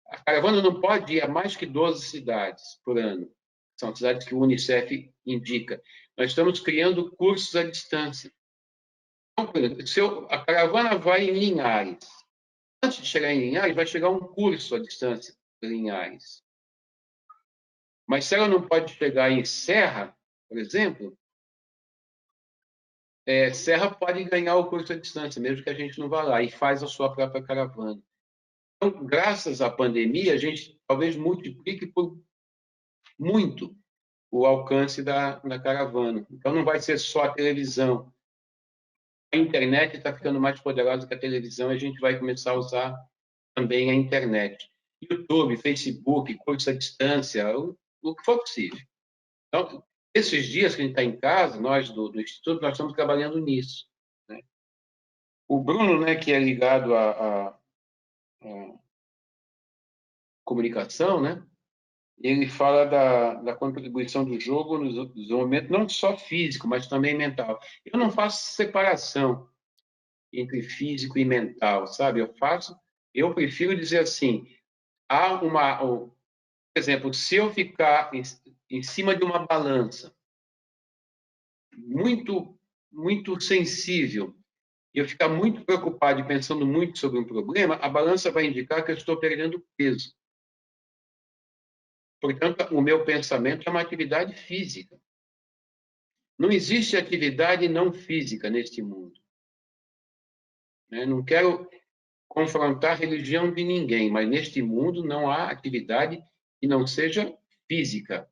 A caravana não pode ir a mais que 12 cidades por ano. São cidades que o Unicef indica. Nós estamos criando cursos à distância. Então, por exemplo, a caravana vai em Linhares. Antes de chegar em Linhares, vai chegar um curso à distância em Linhares. Mas se ela não pode chegar em Serra, por exemplo, Serra pode ganhar o curso à distância, mesmo que a gente não vá lá, e faz a sua própria caravana. Então, graças à pandemia, a gente talvez multiplique por muito o alcance da caravana. Então, não vai ser só a televisão. A internet está ficando mais poderosa que a televisão e a gente vai começar a usar também a internet. YouTube, Facebook, curso à distância, o que for possível. Então, esses dias que a gente está em casa, nós do Instituto, nós estamos trabalhando nisso, né? O Bruno, né, que é ligado à comunicação, né, ele fala da contribuição do jogo no desenvolvimento não só físico, mas também mental. Eu não faço separação entre físico e mental, sabe? Eu prefiro dizer assim, por exemplo, se eu ficar em cima de uma balança muito, muito sensível, e eu ficar muito preocupado e pensando muito sobre um problema, a balança vai indicar que eu estou perdendo peso. Portanto, o meu pensamento é uma atividade física. Não existe atividade não física neste mundo. Não quero confrontar a religião de ninguém, mas neste mundo não há atividade que não seja física.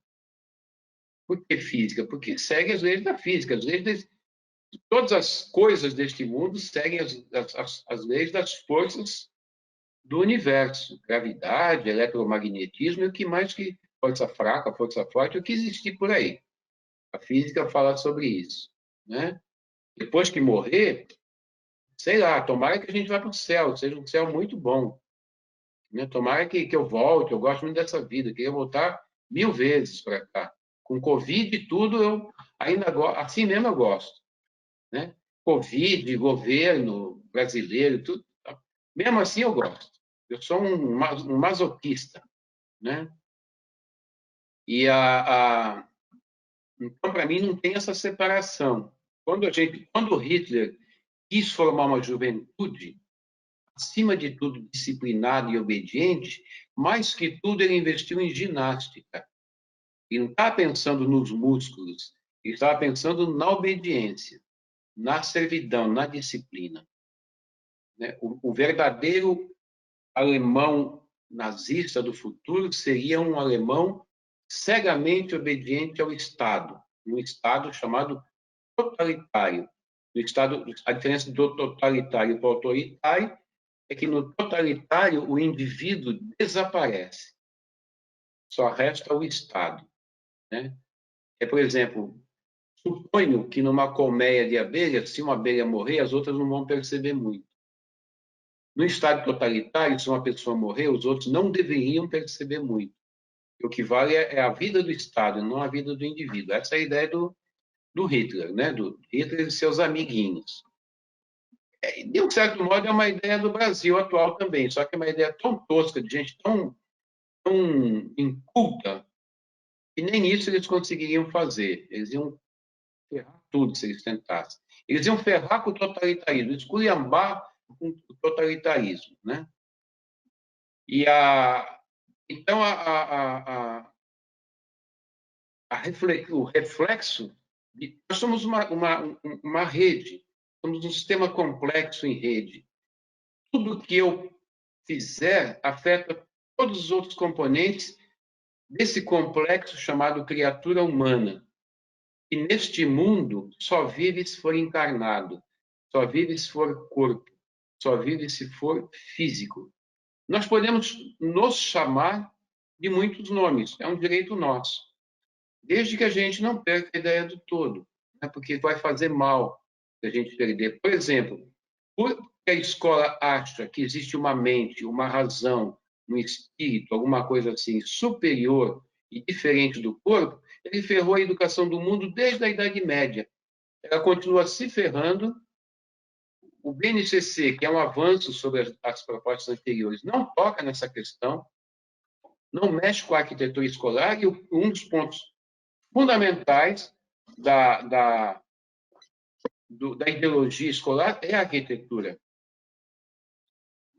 Por que física? Porque segue as leis da física. Todas as coisas deste mundo seguem as leis das forças do universo. Gravidade, eletromagnetismo e o que mais que força fraca, força forte, o que existir por aí. A física fala sobre isso, né? Depois que morrer, sei lá, tomara que a gente vá para o céu, seja um céu muito bom, né? Tomara que eu volte, eu gosto muito dessa vida, queria voltar 1000 vezes para cá. Com Covid e tudo, eu ainda gosto, assim mesmo eu gosto, né? Covid, governo brasileiro, tudo. Mesmo assim eu gosto. Eu sou um masoquista, né? E então, para mim, não tem essa separação. Quando Hitler quis formar uma juventude, acima de tudo, disciplinado e obediente, mais que tudo ele investiu em ginástica. Ele não estava pensando nos músculos, ele estava pensando na obediência, na servidão, na disciplina. Né? O verdadeiro alemão nazista do futuro seria um alemão cegamente obediente ao Estado, um Estado chamado totalitário. A diferença do totalitário para o autoritário é que no totalitário o indivíduo desaparece, só resta o Estado. Né? Por exemplo, suponho que numa colmeia de abelhas, se uma abelha morrer, as outras não vão perceber muito. No Estado totalitário, se uma pessoa morrer, os outros não deveriam perceber muito. O que vale é a vida do Estado, não a vida do indivíduo. Essa é a ideia do Hitler, né? Do Hitler e seus amiguinhos. De um certo modo, é uma ideia do Brasil atual também, só que é uma ideia tão tosca, de gente tão inculta, que nem isso eles conseguiriam fazer. Eles iam ferrar tudo se eles tentassem. Eles iam ferrar com o totalitarismo, esculhambar com o totalitarismo, né? E então o reflexo nós somos uma rede, somos um sistema complexo em rede. Tudo que eu fizer afeta todos os outros componentes desse complexo chamado criatura humana. E neste mundo só vive se for encarnado, só vive se for corpo, só vive se for físico. Nós podemos nos chamar de muitos nomes, é um direito nosso, desde que a gente não perca a ideia do todo, né? Porque vai fazer mal se a gente perder. Por exemplo, porque a escola acha que existe uma mente, uma razão, um espírito, alguma coisa assim superior e diferente do corpo, ele ferrou a educação do mundo desde a Idade Média. Ela continua se ferrando. O BNCC, que é um avanço sobre as propostas anteriores, não toca nessa questão, não mexe com a arquitetura escolar, e um dos pontos fundamentais da ideologia escolar é a arquitetura.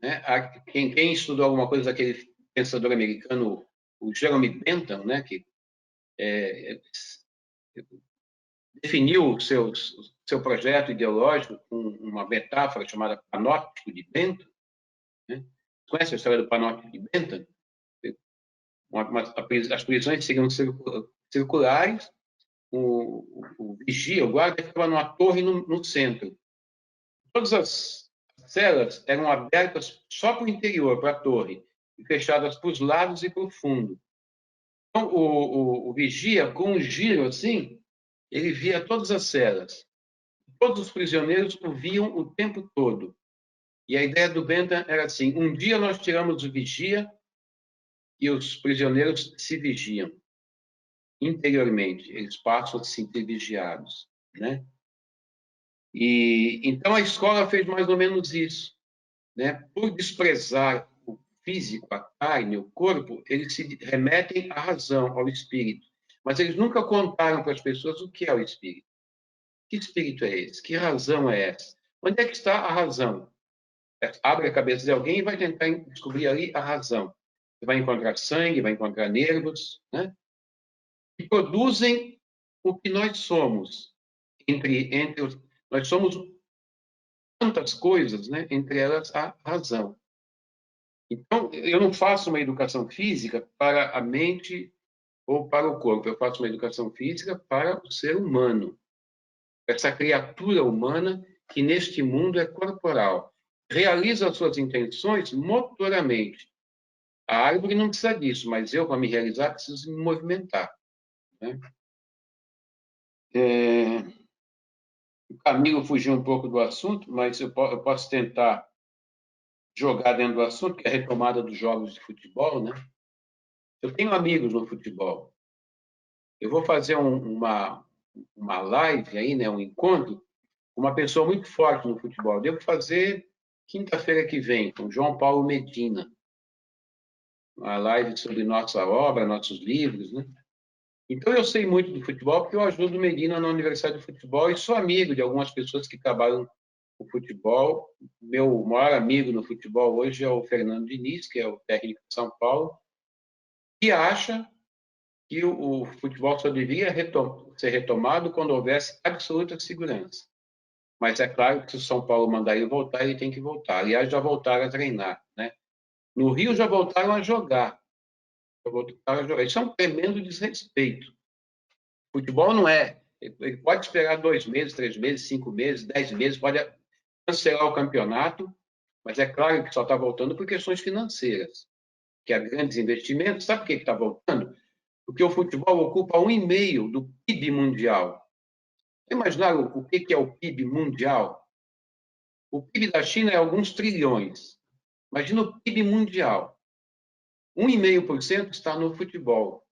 Né? Quem estudou alguma coisa daquele pensador americano, o Jeremy Bentham, né, que definiu o seu projeto ideológico com uma metáfora chamada panóptico de Bentham. Né? Conhece a história do panóptico de Bentham? As prisões seriam circulares, o vigia, o guarda, ficava numa torre no centro. Todas as celas eram abertas só para o interior, para a torre, e fechadas para os lados e para o fundo. Então, o vigia, com um giro assim, ele via todas as celas. Todos os prisioneiros o viam o tempo todo. E a ideia do Bentham era assim: um dia nós tiramos o vigia e os prisioneiros se vigiam interiormente, eles passam a se sentir vigiados, né? E então a escola fez mais ou menos isso, né? Por desprezar o físico, a carne, o corpo, eles se remetem à razão, ao espírito, mas eles nunca contaram para as pessoas o que é o espírito. Que espírito é esse? Que razão é essa? Onde é que está a razão? Abre a cabeça de alguém e vai tentar descobrir ali a razão. Você vai encontrar sangue, vai encontrar nervos, né? Que produzem o que nós somos. Nós somos tantas coisas, né? Entre elas a razão. Então, eu não faço uma educação física para a mente ou para o corpo. Eu faço uma educação física para o ser humano. Essa criatura humana que neste mundo é corporal. Realiza as suas intenções motoramente. A árvore não precisa disso, mas eu, para me realizar, preciso me movimentar. Né? O Camilo fugiu um pouco do assunto, mas eu posso tentar jogar dentro do assunto, que é a retomada dos jogos de futebol. Né? Eu tenho amigos no futebol. Eu vou fazer uma live aí, né, um encontro, com uma pessoa muito forte no futebol. Devo fazer quinta-feira que vem, com João Paulo Medina. Uma live sobre nossa obra, nossos livros, né? Então, eu sei muito do futebol porque eu ajudo o Medina na Universidade de Futebol e sou amigo de algumas pessoas que trabalham o futebol. Meu maior amigo no futebol hoje é o Fernando Diniz, que é o técnico de São Paulo, que acha que o futebol só deveria ser retomado quando houvesse absoluta segurança. Mas é claro que se o São Paulo mandar ele voltar, ele tem que voltar. Aliás, já voltaram a treinar, né? No Rio já voltaram a jogar. Isso é um tremendo desrespeito. O futebol não é... Ele pode esperar 2 meses, 3 meses, 5 meses, 10 meses, pode cancelar o campeonato, mas é claro que só está voltando por questões financeiras, que há grandes investimentos. Sabe por que está voltando? Porque o futebol ocupa 1,5% do PIB mundial. Imaginaram o que é o PIB mundial? O PIB da China é alguns trilhões. Imagina o PIB mundial. 1,5% está no futebol.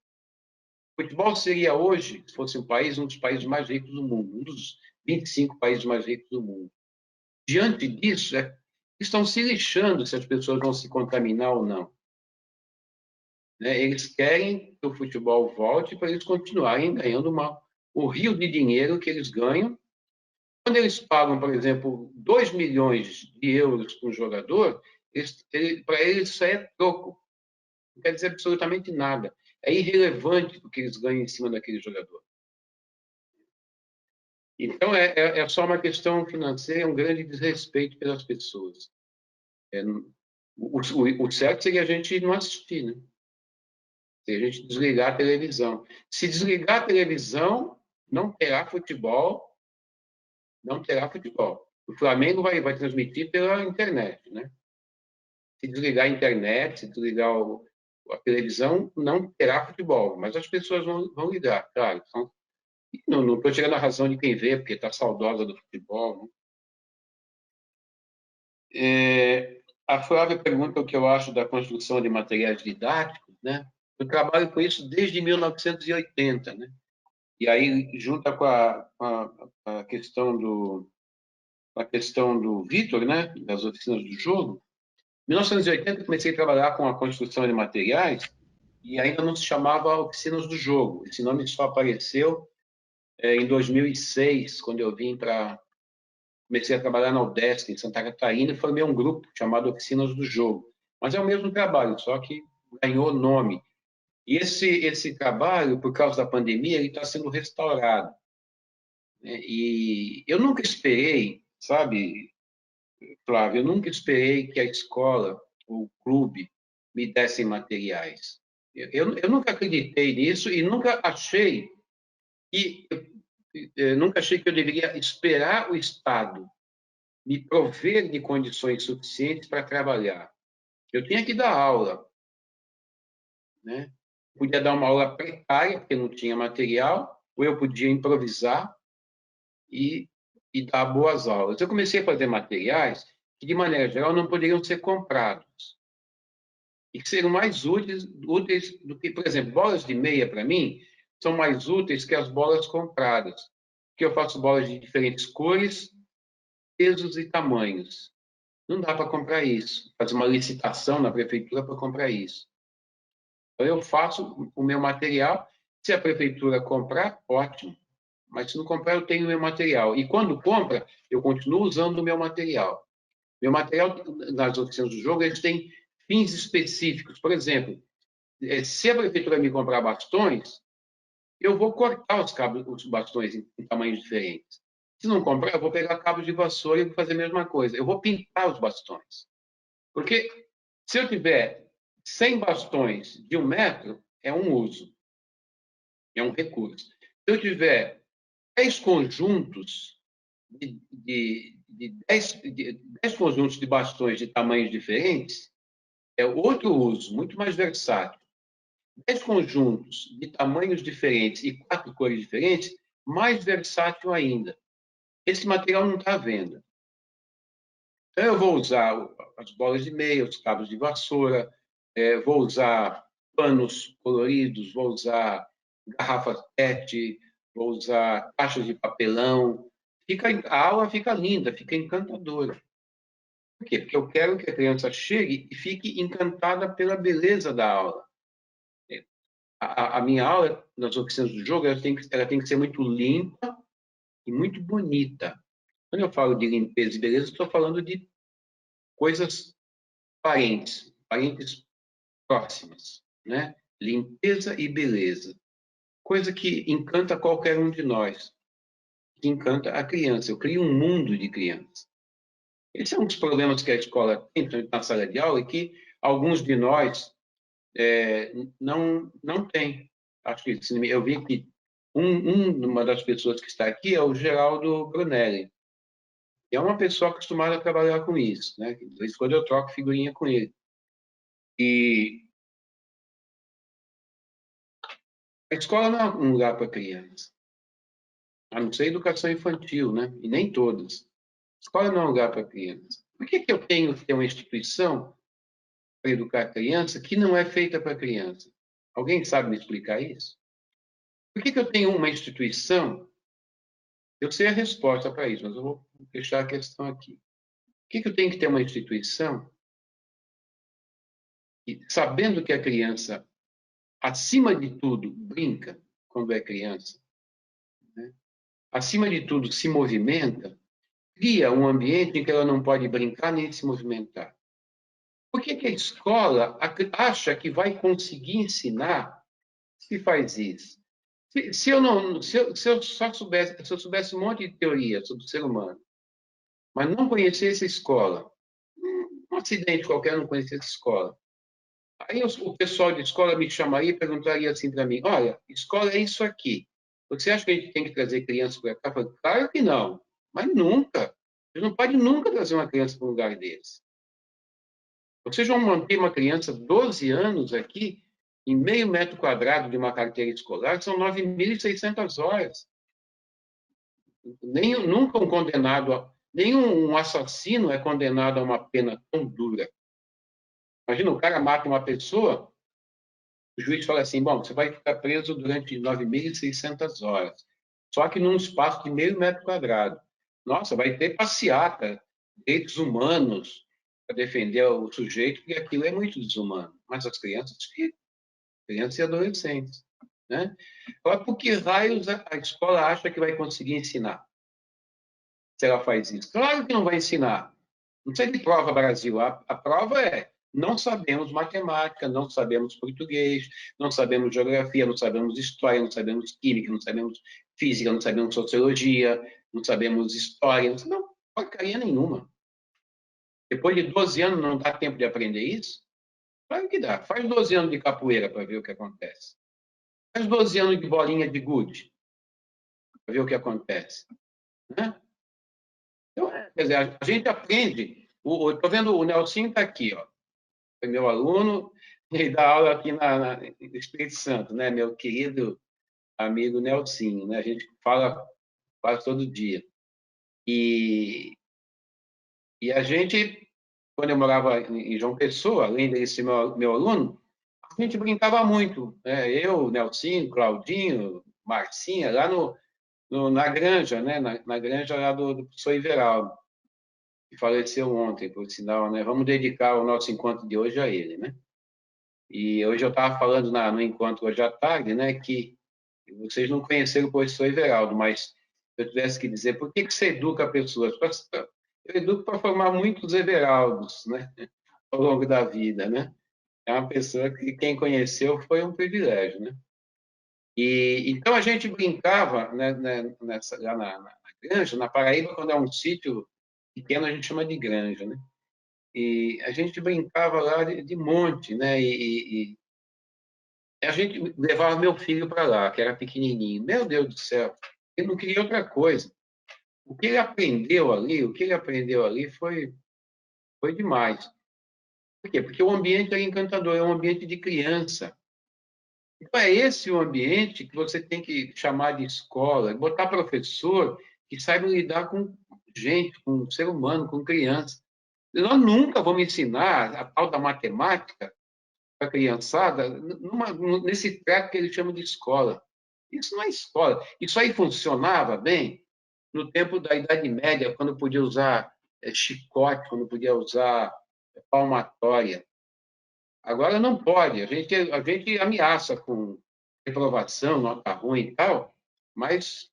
O futebol seria hoje, se fosse um dos países mais ricos do mundo, um dos 25 países mais ricos do mundo. Diante disso, estão se lixando se as pessoas vão se contaminar ou não. Eles querem que o futebol volte para eles continuarem ganhando o rio de dinheiro que eles ganham. Quando eles pagam, por exemplo, 2 milhões de euros por um jogador, para eles isso é troco. Não quer dizer absolutamente nada. É irrelevante o que eles ganham em cima daquele jogador. Então, é só uma questão financeira, um grande desrespeito pelas pessoas. O certo seria a gente não assistir, né? Se a gente desligar a televisão. Se desligar a televisão, não terá futebol. Não terá futebol. O Flamengo vai transmitir pela internet, né? Se desligar a internet, se desligar a televisão, não terá futebol. Mas as pessoas vão ligar, claro. Não estou tirando a razão de quem vê, porque está saudosa do futebol, né? A Flávia pergunta o que eu acho da construção de materiais didáticos, né? Eu trabalho com isso desde 1980, né? E aí, junta com a questão do Vitor, né? Das oficinas do jogo. Em 1980, comecei a trabalhar com a construção de materiais e ainda não se chamava Oficinas do Jogo. Esse nome só apareceu em 2006, quando eu comecei a trabalhar na UDESC, em Santa Catarina, e formei um grupo chamado Oficinas do Jogo. Mas é o mesmo trabalho, só que ganhou nome. E esse trabalho, por causa da pandemia, ele está sendo restaurado. E eu nunca esperei, sabe, Flávio, eu nunca esperei que a escola ou o clube me dessem materiais. Eu nunca acreditei nisso e nunca achei que eu deveria esperar o Estado me prover de condições suficientes para trabalhar. Eu tinha que dar aula, né? Podia dar uma aula precária, porque não tinha material, ou eu podia improvisar e dar boas aulas. Eu comecei a fazer materiais que, de maneira geral, não poderiam ser comprados e que seriam mais úteis do que, por exemplo, bolas de meia, para mim, são mais úteis que as bolas compradas, porque eu faço bolas de diferentes cores, pesos e tamanhos. Não dá para comprar isso, fazer uma licitação na prefeitura para comprar isso. Então, eu faço o meu material, se a prefeitura comprar, ótimo, mas se não comprar, eu tenho o meu material. E quando compra, eu continuo usando o meu material. Meu material, nas oficinas do jogo, eles têm fins específicos. Por exemplo, se a prefeitura me comprar bastões, eu vou cortar os bastões em tamanhos diferentes. Se não comprar, eu vou pegar cabos de vassoura e vou fazer a mesma coisa. Eu vou pintar os bastões. Porque se eu tiver 100 bastões de 1 metro, é um uso, é um recurso. Se eu tiver 10 conjuntos de 10 conjuntos de bastões de tamanhos diferentes, é outro uso, muito mais versátil. 10 conjuntos de tamanhos diferentes e 4 cores diferentes, mais versátil ainda. Esse material não está à venda. Então, eu vou usar as bolas de meia, os cabos de vassoura, vou usar panos coloridos, vou usar garrafas PET, vou usar caixas de papelão. A aula fica linda, fica encantadora. Por quê? Porque eu quero que a criança chegue e fique encantada pela beleza da aula. A minha aula, nas oficinas do jogo, ela tem que ser muito limpa e muito bonita. Quando eu falo de limpeza e beleza, estou falando de coisas parentes próximas, né? Limpeza e beleza. Coisa que encanta qualquer um de nós, que encanta a criança. Eu crio um mundo de crianças. Esse é um dos problemas que a escola tem na sala de aula e que alguns de nós não tem. Acho que eu vi que uma das pessoas que está aqui é o Geraldo Brunelli. É uma pessoa acostumada a trabalhar com isso, né? De vez em quando eu troco figurinha com ele. E a escola não é um lugar para criança. A não ser educação infantil, né? E nem todas. A escola não é um lugar para criança. Por que eu tenho que ter uma instituição para educar a criança que não é feita para criança? Alguém sabe me explicar isso? Por que eu tenho uma instituição? Eu sei a resposta para isso, mas eu vou deixar a questão aqui. Por que eu tenho que ter uma instituição que, sabendo que a criança, acima de tudo, brinca quando é criança, né? Acima de tudo, se movimenta, cria um ambiente em que ela não pode brincar nem se movimentar? Por que a escola acha que vai conseguir ensinar se faz isso? Se eu só soubesse, se eu soubesse um monte de teoria sobre o ser humano, mas não conhecesse a escola, um acidente qualquer, não conhecesse a escola, aí o pessoal de escola me chamaria e perguntaria assim para mim: olha, escola é isso aqui. Você acha que a gente tem que trazer crianças para cá? Eu falo, claro que não, mas nunca. Você não pode nunca trazer uma criança para um lugar desse. Vocês vão manter uma criança 12 anos aqui, em meio metro quadrado de uma carteira escolar, são 9.600 horas. Nunca um condenado, nenhum assassino é condenado a uma pena tão dura. Imagina, o cara mata uma pessoa, o juiz fala assim: bom, você vai ficar preso durante 9.600 horas, só que num espaço de meio metro quadrado. Nossa, vai ter passeata, direitos humanos, para defender o sujeito, porque aquilo é muito desumano. Mas as crianças ficam, crianças e adolescentes, né? Agora, por que raios a escola acha que vai conseguir ensinar? Se ela faz isso? Claro que não vai ensinar. Não sei de prova, Brasil. A prova é: não sabemos matemática, não sabemos português, não sabemos geografia, não sabemos história, não sabemos química, não sabemos física, não sabemos sociologia, não sabemos história, não sabemos porcaria nenhuma. Depois de 12 anos não dá tempo de aprender isso? Claro que dá. Faz 12 anos de capoeira para ver o que acontece. Faz 12 anos de bolinha de gude para ver o que acontece. Né? Então, quer dizer, a gente aprende. Estou vendo o Nelson está aqui, ó. Foi meu aluno e dá aula aqui no Espírito Santo, né? Meu querido amigo Nelson, né? A gente fala quase todo dia. E a gente, quando eu morava em João Pessoa, além dele ser meu aluno, a gente brincava muito, né? Eu, Nelson, Claudinho, Marcinha, lá na granja, né? Na granja lá do professor Iveraldo, que faleceu ontem, por sinal, né? Vamos dedicar o nosso encontro de hoje a ele, né? E hoje eu estava falando no encontro hoje à tarde, né? Que vocês não conheceram o professor Iveraldo, mas se eu tivesse que dizer, por que você educa pessoas? Eu educo para formar muitos Everaldos, né? Ao longo da vida, né? É uma pessoa que quem conheceu foi um privilégio, né? E então a gente brincava, né, lá na granja, na Paraíba, quando é um sítio pequeno, a gente chama de granja, né? E a gente brincava lá de monte, né? E a gente levava meu filho para lá, que era pequenininho. Meu Deus do céu, ele não queria outra coisa. O que ele aprendeu ali foi demais. Por quê? Porque o ambiente é encantador, é um ambiente de criança. Então, é esse o ambiente que você tem que chamar de escola, botar professor que saiba lidar com gente, com ser humano, com criança. Nós nunca vamos ensinar a tal da matemática para a criançada nesse treco que eles chamam de escola. Isso não é escola. Isso aí funcionava bem no tempo da Idade Média, quando podia usar chicote, quando podia usar palmatória. Agora não pode. A gente ameaça com reprovação, nota ruim e tal, mas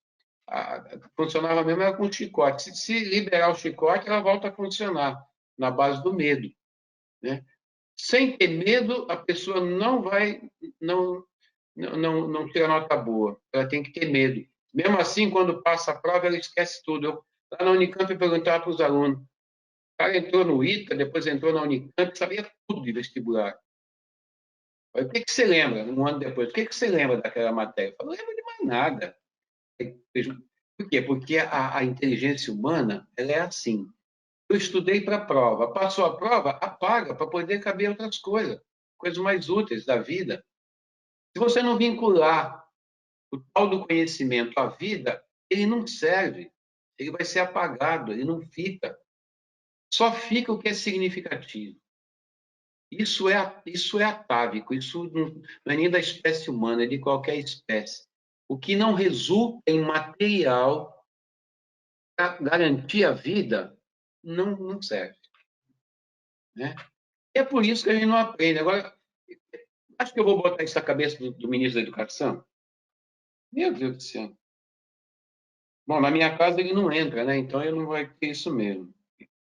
funcionava mesmo era com o chicote. Se liberar o chicote, ela volta a funcionar na base do medo, né? Sem ter medo, a pessoa não vai, não tira nota boa. Ela tem que ter medo. Mesmo assim, quando passa a prova, ela esquece tudo. Lá na Unicamp, eu perguntava para os alunos. O cara entrou no ITA, depois entrou na Unicamp, sabia tudo de vestibular. O que você lembra, um ano depois? O que você lembra daquela matéria? Eu falo, não lembro de mais nada. Por quê? Porque a inteligência humana, ela é assim. Eu estudei para a prova. Passou a prova, apaga para poder caber outras coisas mais úteis da vida. Se você não vincular o tal do conhecimento à vida, ele não serve. Ele vai ser apagado, ele não fica. Só fica o que é significativo. Isso é atávico, isso não é nem da espécie humana, é de qualquer espécie. O que não resulta em material para garantir a vida, não serve. Né? É por isso que a gente não aprende. Agora, acho que eu vou botar isso na cabeça do ministro da Educação. Meu Deus do céu. Bom, na minha casa ele não entra, né? Então ele não vai ter isso mesmo.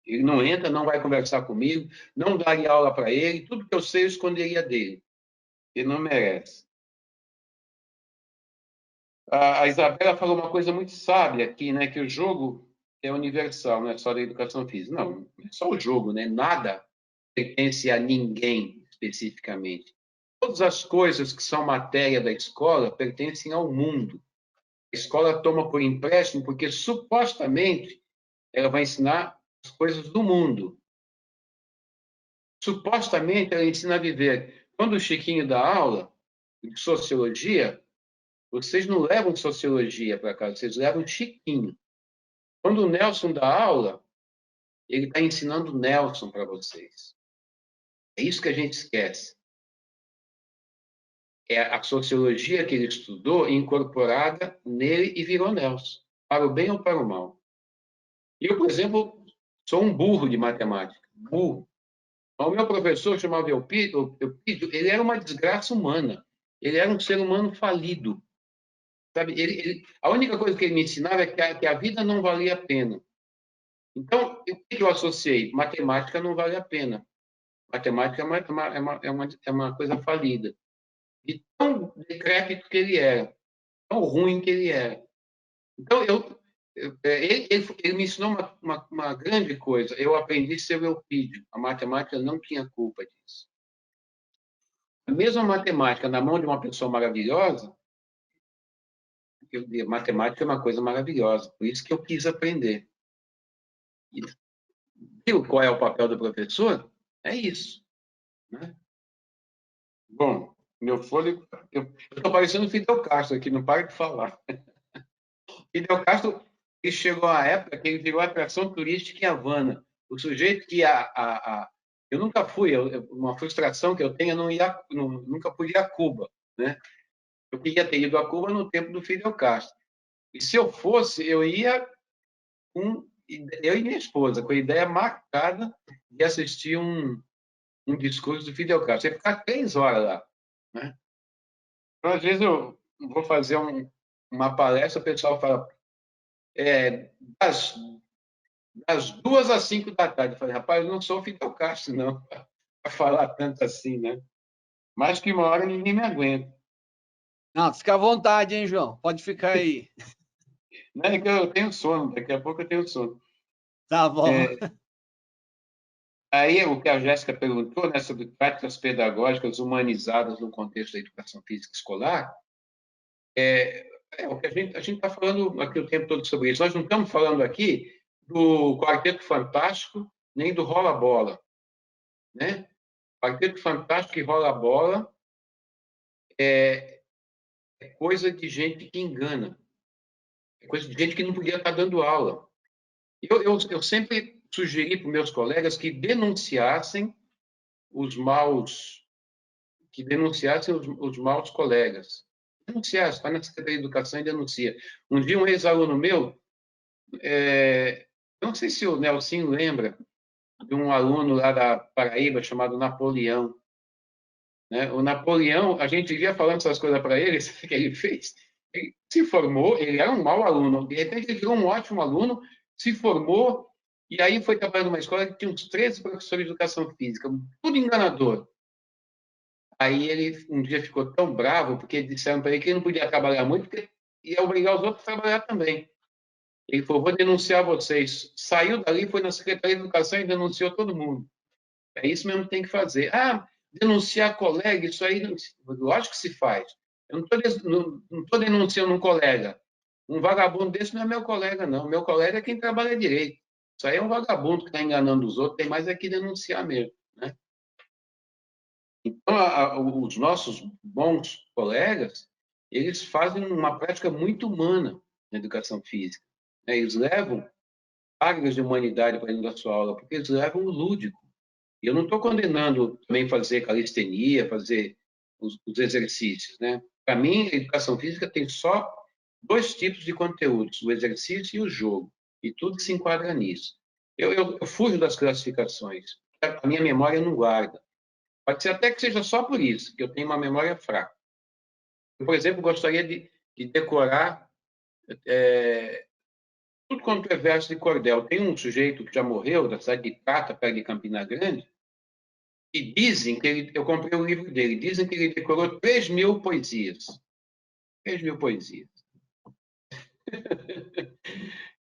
Ele não entra, não vai conversar comigo, não daria aula para ele, tudo que eu sei eu esconderia dele. Ele não merece. A Isabela falou uma coisa muito sábia aqui, né? Que o jogo é universal, não é só da educação física. Não é só o jogo, né? Nada pertence a ninguém especificamente. Todas as coisas que são matéria da escola pertencem ao mundo. A escola toma por empréstimo porque supostamente ela vai ensinar as coisas do mundo. Supostamente ela ensina a viver. Quando o Chiquinho dá aula de sociologia, vocês não levam sociologia para casa, vocês levam Chiquinho. Quando o Nelson dá aula, ele está ensinando o Nelson para vocês. É isso que a gente esquece. É a sociologia que ele estudou incorporada nele e virou Nelson, para o bem ou para o mal. Eu, por exemplo, sou um burro de matemática, burro. O meu professor chamava Eupídio, ele era uma desgraça humana. Ele era um ser humano falido. Sabe? A única coisa que ele me ensinava é que a vida não valia a pena. Então, o que eu associei? Matemática não vale a pena. Matemática é uma coisa falida. De tão decrépito que ele era, tão ruim que ele era. Então, ele me ensinou uma grande coisa. Eu aprendi a ser Eupídio. A matemática não tinha culpa disso. A mesma matemática na mão de uma pessoa maravilhosa, matemática é uma coisa maravilhosa. Por isso que eu quis aprender. E viu qual é o papel do professor? É isso. Né? Bom, meu fôlego... Eu estou parecendo o Fidel Castro aqui, não paro de falar. Fidel Castro, ele chegou à época que ele virou atração turística em Havana. O sujeito que eu nunca fui, uma frustração que eu tenho, nunca pude ir a Cuba, né? Eu queria ter ido a Cuba no tempo do Fidel Castro. E se eu fosse, eu ia eu e minha esposa, com a ideia marcada de assistir um discurso do Fidel Castro. Você ficar 3 horas lá, né? Então, às vezes eu vou fazer uma palestra, o pessoal fala das 2 às 5 da tarde. Eu falei, rapaz, eu não sou o Fidel Castro, não, para falar tanto assim, né? Mas que uma hora ninguém me aguenta. Não, fica à vontade, hein, João? Pode ficar aí. Não é que eu tenho sono, daqui a pouco eu tenho sono. Tá bom. Aí, o que a Jéssica perguntou, né, sobre práticas pedagógicas humanizadas no contexto da educação física escolar, o que a gente está falando aqui o tempo todo sobre isso. Nós não estamos falando aqui do Quarteto Fantástico, nem do rola-bola. Né? Quarteto Fantástico e rola-bola é coisa de gente que engana. É coisa de gente que não podia estar dando aula. Eu sempre sugeri para os meus colegas que denunciassem os maus colegas. Denunciassem, vai na Secretaria de Educação e denuncia. Um dia, um ex-aluno meu, não sei se o Nelson lembra, de um aluno lá da Paraíba chamado Napoleão. Né? O Napoleão, a gente vivia falando essas coisas para ele, sabe o que ele fez? Ele se formou, ele era um mau aluno, de repente ele virou um ótimo aluno, se formou, e aí foi trabalhar numa escola que tinha uns 13 professores de educação física, tudo enganador. Aí ele um dia ficou tão bravo, porque disseram para ele que ele não podia trabalhar muito, porque ia obrigar os outros a trabalhar também. Ele falou, vou denunciar vocês. Saiu dali, foi na Secretaria de Educação e denunciou todo mundo. É isso mesmo que tem que fazer. Ah, denunciar colega, isso aí, lógico que se faz. Eu não estou denunciando um colega. Um vagabundo desse não é meu colega, não. Meu colega é quem trabalha direito. Isso aí é um vagabundo que está enganando os outros, tem mais é que denunciar mesmo, né? Então, os nossos bons colegas, eles fazem uma prática muito humana na educação física, né? Eles levam cargas de humanidade para dentro da sua aula, porque eles levam o lúdico. E eu não estou condenando também fazer calistenia, fazer os exercícios, né? Para mim, a educação física tem só 2 tipos de conteúdos, o exercício e o jogo, e tudo se enquadra nisso. Eu fujo das classificações, a minha memória não guarda. Pode ser até que seja só por isso, que eu tenho uma memória fraca. Eu, por exemplo, gostaria de decorar tudo quanto é verso de cordel. Tem um sujeito que já morreu, da cidade de Prata, perto de Campina Grande, e dizem que eu comprei o livro dele, dizem que ele decorou 3.000 poesias. 3.000 poesias.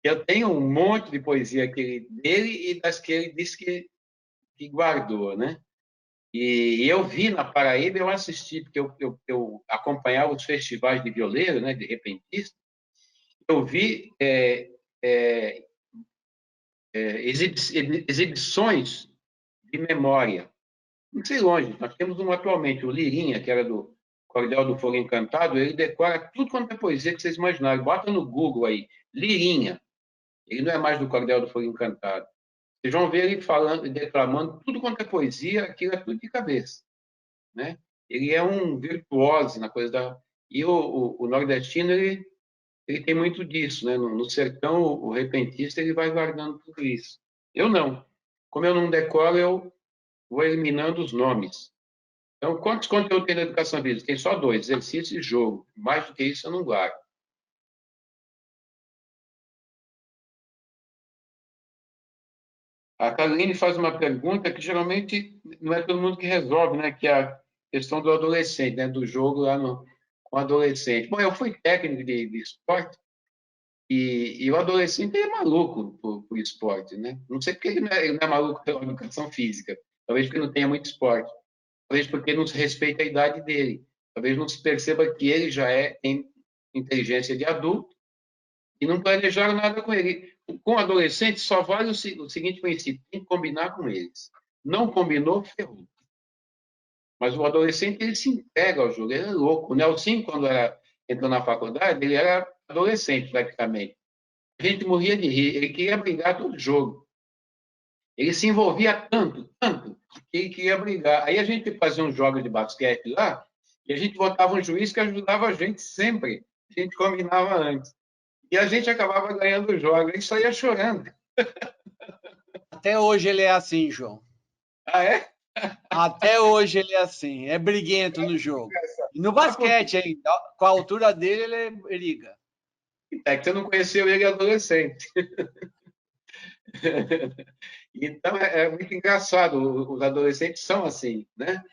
Eu tenho um monte de poesia dele e das que ele disse que guardou, né? E eu vi na Paraíba, eu assisti, porque eu acompanhava os festivais de violeiro, né, de repentista, eu vi exibições de memória. Não sei longe, nós temos um atualmente, o Lirinha, que era do Cordel do Fogo Encantado, ele decora tudo quanto é poesia que vocês imaginarem. Bota no Google aí, Lirinha. Ele não é mais do Cordel do Fogo Encantado. Vocês vão ver ele falando, declamando tudo quanto é poesia, aquilo é tudo de cabeça, né? Ele é um virtuoso na coisa da... E o nordestino, ele tem muito disso, né? No sertão, o repentista, ele vai guardando tudo isso. Eu não. Como eu não decoro, eu vou eliminando os nomes. Então, quantos conteúdos tem na educação física? Tem só 2, exercício e jogo. Mais do que isso, eu não guardo. A Caroline faz uma pergunta que geralmente não é todo mundo que resolve, né? Que é a questão do adolescente, né? Do jogo lá com o adolescente. Bom, eu fui técnico de esporte e o adolescente é maluco por esporte, né? Não sei porque ele não é maluco pela educação física. Talvez porque não tenha muito esporte. Talvez porque não se respeita a idade dele. Talvez não se perceba que ele já tem inteligência de adulto e não planejaram nada com ele. Com adolescente, só vale o seguinte princípio: tem que combinar com eles. Não combinou, ferrou. Mas o adolescente, ele se entrega ao jogo, ele é louco. O Nelson, quando entrou na faculdade, ele era adolescente, praticamente. A gente morria de rir, ele queria brigar todo jogo. Ele se envolvia tanto, que ele queria brigar. Aí a gente fazia uns jogos de basquete lá, e a gente botava um juiz que ajudava a gente sempre. A gente combinava antes. E a gente acabava ganhando o jogo, ele saía chorando. Até hoje ele é assim, João. Ah, é? Até hoje ele é assim, é briguento no jogo. E no basquete, hein? Com a altura dele, ele briga. É que você não conheceu ele adolescente. Então, é muito engraçado. Os adolescentes são assim, né?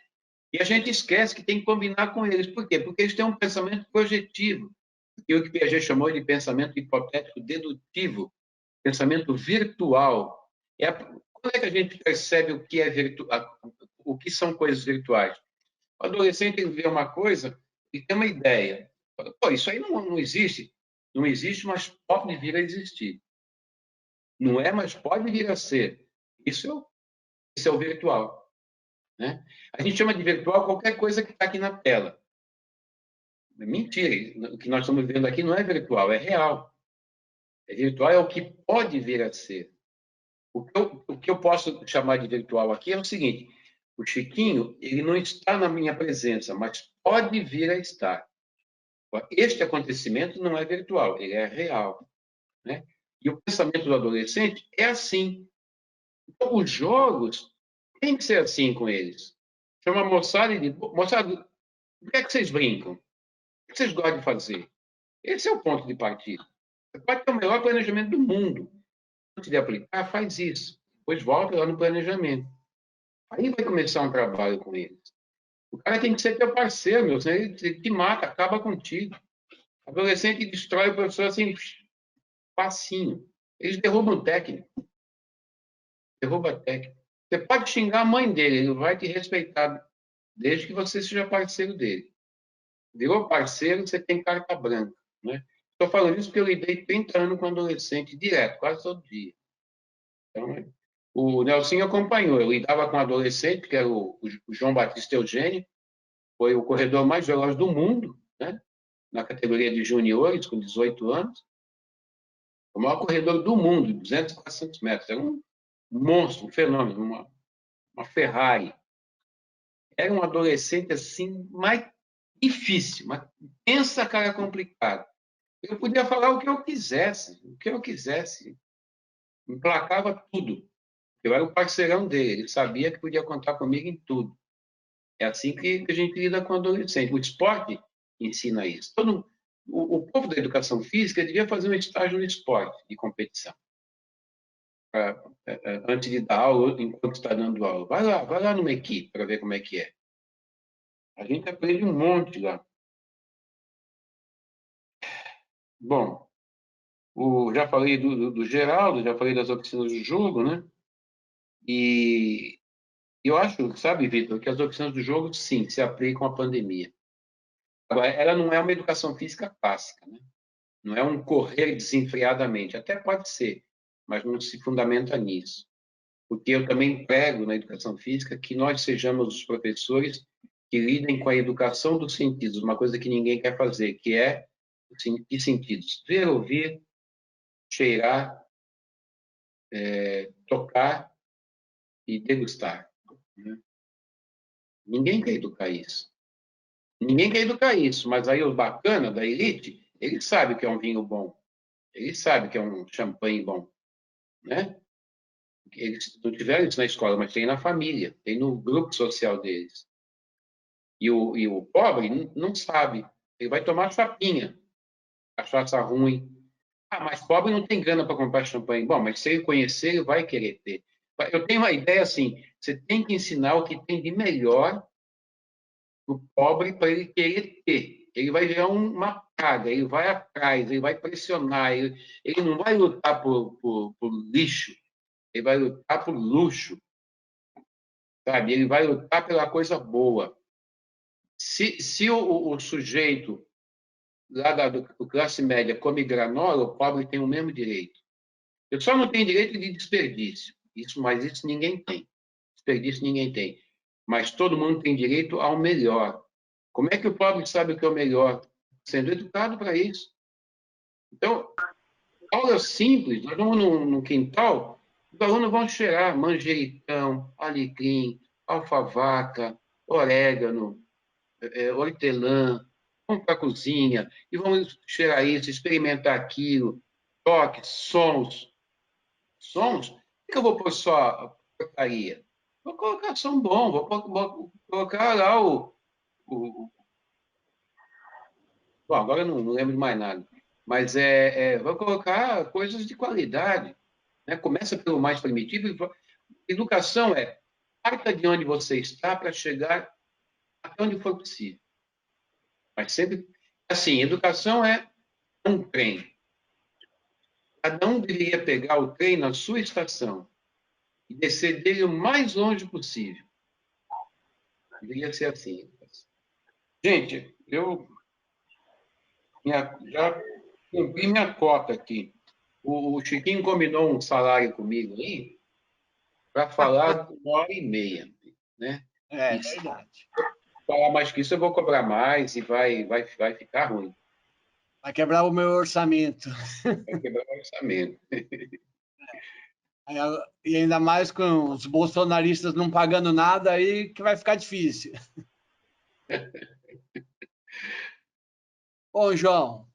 E a gente esquece que tem que combinar com eles. Por quê? Porque eles têm um pensamento projetivo. E o que Piaget chamou de pensamento hipotético dedutivo, pensamento virtual. Quando é que a gente percebe o que é o que são coisas virtuais? O adolescente ele vê uma coisa e tem uma ideia. Pô, isso aí não existe. Não existe, mas pode vir a existir. Não é, mas pode vir a ser. Isso é o virtual, né? A gente chama de virtual qualquer coisa que está aqui na tela. Mentira, o que nós estamos vendo aqui não é virtual, é real. Virtual é o que pode vir a ser. O que eu posso chamar de virtual aqui é o seguinte: o Chiquinho, ele não está na minha presença, mas pode vir a estar. Este acontecimento não é virtual, ele é real, né? E o pensamento do adolescente é assim. Então, os jogos tem que ser assim com eles. Chama a moçada e diz: moçada, por que é que vocês brincam? O que vocês gostam de fazer? Esse é o ponto de partida. Você pode ter o melhor planejamento do mundo. Antes de aplicar, faz isso. Depois volta lá no planejamento. Aí vai começar um trabalho com eles. O cara tem que ser teu parceiro, meu, senão ele te mata, acaba contigo. O adolescente destrói o professor assim, facinho. Eles derrubam o técnico. Derruba técnico. Você pode xingar a mãe dele, ele vai te respeitar, desde que você seja parceiro dele. Virou parceiro, você tem carta branca. Né? Estou falando isso porque eu lidei 30 anos com adolescente direto, quase todo dia. Então, o Nelsinho acompanhou. Eu lidava com adolescente, que era o João Batista Eugênio, foi o corredor mais veloz do mundo, né? Na categoria de juniores, com 18 anos. O maior corredor do mundo, 200, 400 metros. Era um monstro, um fenômeno, uma Ferrari. Era um adolescente assim, mais difícil, mas pensa, cara, complicado. Eu podia falar o que eu quisesse. Emplacava tudo. Eu era o parceirão dele, ele sabia que podia contar comigo em tudo. É assim que a gente lida com o adolescente. O esporte ensina isso. O povo da educação física devia fazer um estágio no esporte de competição. Antes de dar aula, enquanto está dando aula. Vai lá numa equipe para ver como é que é. A gente aprende um monte lá. Bom, já falei do Geraldo, já falei das oficinas do jogo, né? E eu acho, sabe, Vitor, que as oficinas do jogo, sim, se aplicam à pandemia. Agora, ela não é uma educação física clássica, né? Não é um correr desenfreadamente. Até pode ser, mas não se fundamenta nisso. Porque eu também prego na educação física que nós sejamos os professores que lidem com a educação dos sentidos, uma coisa que ninguém quer fazer, que é que sentidos? Ver, ouvir, cheirar, tocar e degustar. Né? Ninguém quer educar isso. Ninguém quer educar isso, mas aí o bacana da elite, ele sabe que é um vinho bom, ele sabe que é um champanhe bom, né? Eles não tiveram isso na escola, mas tem na família, tem no grupo social deles. E o pobre não sabe, ele vai tomar chapinha, cachaça ruim. Ah, mas pobre não tem grana para comprar champanhe. Bom, mas se ele conhecer, ele vai querer ter. Eu tenho uma ideia assim, você tem que ensinar o que tem de melhor o pobre para ele querer ter. Ele vai virar uma praga, ele vai atrás, ele vai pressionar, ele não vai lutar por lixo, ele vai lutar por luxo, sabe? Ele vai lutar pela coisa boa. Se o sujeito lá do classe média come granola, o pobre tem o mesmo direito. Eu só não tenho direito de desperdício, mas isso ninguém tem. Desperdício ninguém tem. Mas todo mundo tem direito ao melhor. Como é que o pobre sabe o que é o melhor? Sendo educado para isso. Então, aula simples, nós vamos no quintal, os alunos vão cheirar manjericão, alecrim, alfavaca, orégano, hortelã, vamos para a cozinha e vamos cheirar isso, experimentar aquilo, toques, sons. Sons? Por que eu vou pôr só porcaria? Vou colocar som bom, vou colocar lá Bom, agora eu não lembro de mais nada. Mas vou colocar coisas de qualidade. Né? Começa pelo mais primitivo. Educação parta de onde você está para chegar até onde for possível. Mas sempre, assim, educação é um trem. Cada um deveria pegar o trem na sua estação e descer dele o mais longe possível. Deveria ser assim. Gente, eu já cumpri minha cota aqui. O Chiquinho combinou um salário comigo aí para falar 1h30, né? É verdade. Falar mais que isso, eu vou cobrar mais e vai ficar ruim. Vai quebrar o meu orçamento. Vai quebrar o orçamento. E ainda mais com os bolsonaristas não pagando nada, aí que vai ficar difícil. Bom, João,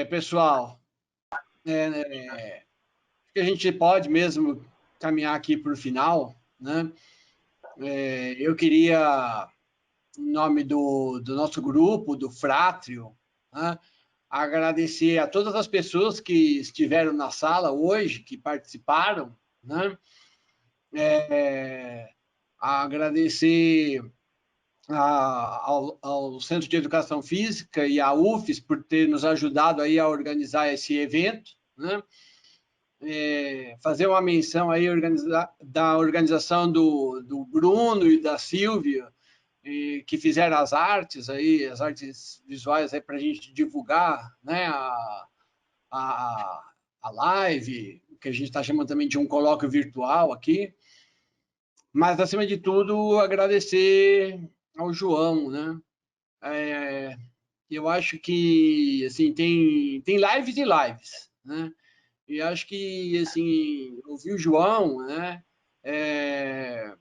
pessoal, acho que a gente pode mesmo caminhar aqui para o final, né? Eu queria, em nome do nosso grupo, do Frátrio, né, agradecer a todas as pessoas que estiveram na sala hoje, que participaram, né? Agradecer ao Centro de Educação Física e à UFES por ter nos ajudado aí a organizar esse evento, né? Fazer uma menção aí da organização do Bruno e da Silvia, que fizeram as artes visuais para a gente divulgar, né, a live, que a gente está chamando também de um colóquio virtual aqui. Mas, acima de tudo, agradecer ao João, né? Eu acho que, assim, tem lives e lives, né? E acho que, assim, ouvir o João, né? É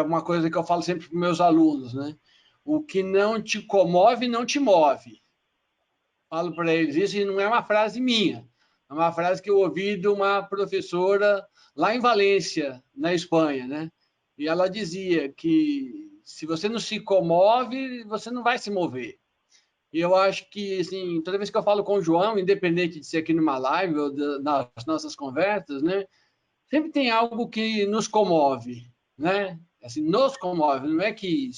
uma coisa que eu falo sempre para os meus alunos, né? O que não te comove, não te move. Falo para eles isso, e não é uma frase minha. É uma frase que eu ouvi de uma professora lá em Valência, na Espanha, né? E ela dizia que se você não se comove, você não vai se mover. E eu acho que, assim, toda vez que eu falo com o João, independente de ser aqui numa live ou nas nossas conversas, né? Sempre tem algo que nos comove, né? Assim, nos comove. Não é que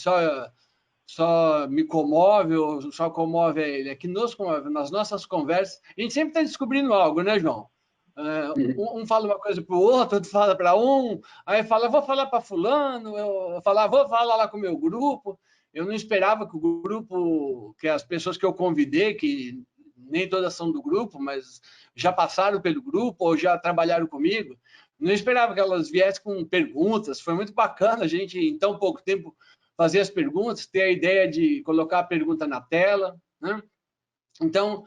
só me comove ou só comove a ele, é que nos comove. Nas nossas conversas, a gente sempre está descobrindo algo, né, João? Um fala uma coisa para o outro fala para um, aí fala, vou falar para fulano, eu falar, vou falar lá com o meu grupo. Eu não esperava que o grupo, que as pessoas que eu convidei, que nem todas são do grupo, mas já passaram pelo grupo ou já trabalharam comigo, não esperava que elas viessem com perguntas. Foi muito bacana a gente, em tão pouco tempo, fazer as perguntas, ter a ideia de colocar a pergunta na tela, né? Então,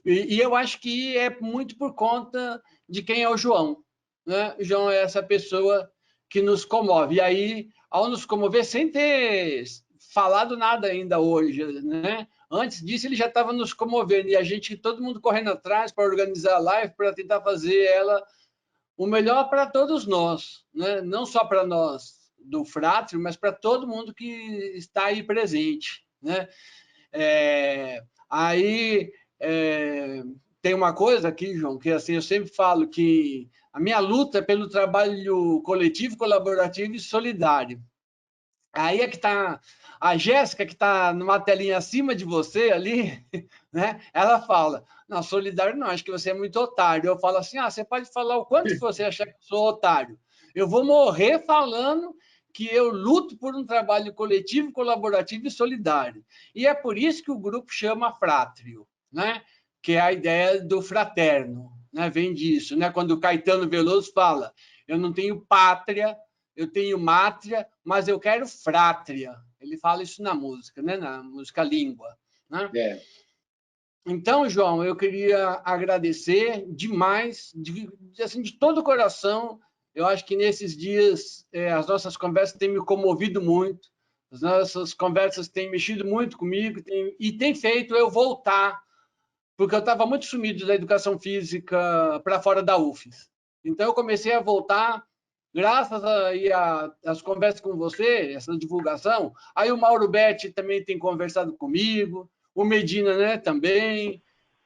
e eu acho que é muito por conta de quem é o João, né? O João é essa pessoa que nos comove. E aí, ao nos comover, sem ter falado nada ainda hoje, né? Antes disso, ele já estava nos comovendo, e a gente, todo mundo correndo atrás para organizar a live, para tentar fazer ela o melhor para todos nós, né? Não só para nós do Fratrio, mas para todo mundo que está aí presente, né? Tem uma coisa aqui, João, que assim, eu sempre falo que a minha luta é pelo trabalho coletivo, colaborativo e solidário. Aí é que está a Jéssica, que está numa telinha acima de você ali, né? Ela fala, não, solidário não, acho que você é muito otário. Eu falo assim, você pode falar o quanto você achar que eu sou otário. Eu vou morrer falando que eu luto por um trabalho coletivo, colaborativo e solidário. E é por isso que o grupo chama Fratrio, né? Que é a ideia do fraterno, né? Vem disso, né? Quando o Caetano Veloso fala, eu não tenho pátria, eu tenho mátria, mas eu quero frátria. Ele fala isso na música, né? Na música língua, né? Então, João, eu queria agradecer demais, assim, de todo o coração. Eu acho que nesses dias as nossas conversas têm me comovido muito, as nossas conversas têm mexido muito comigo e tem feito eu voltar, porque eu estava muito sumido da educação física para fora da UFES. Então, eu comecei a voltar, graças às conversas com você, essa divulgação. Aí o Mauro Betti também tem conversado comigo, o Medina, né, também.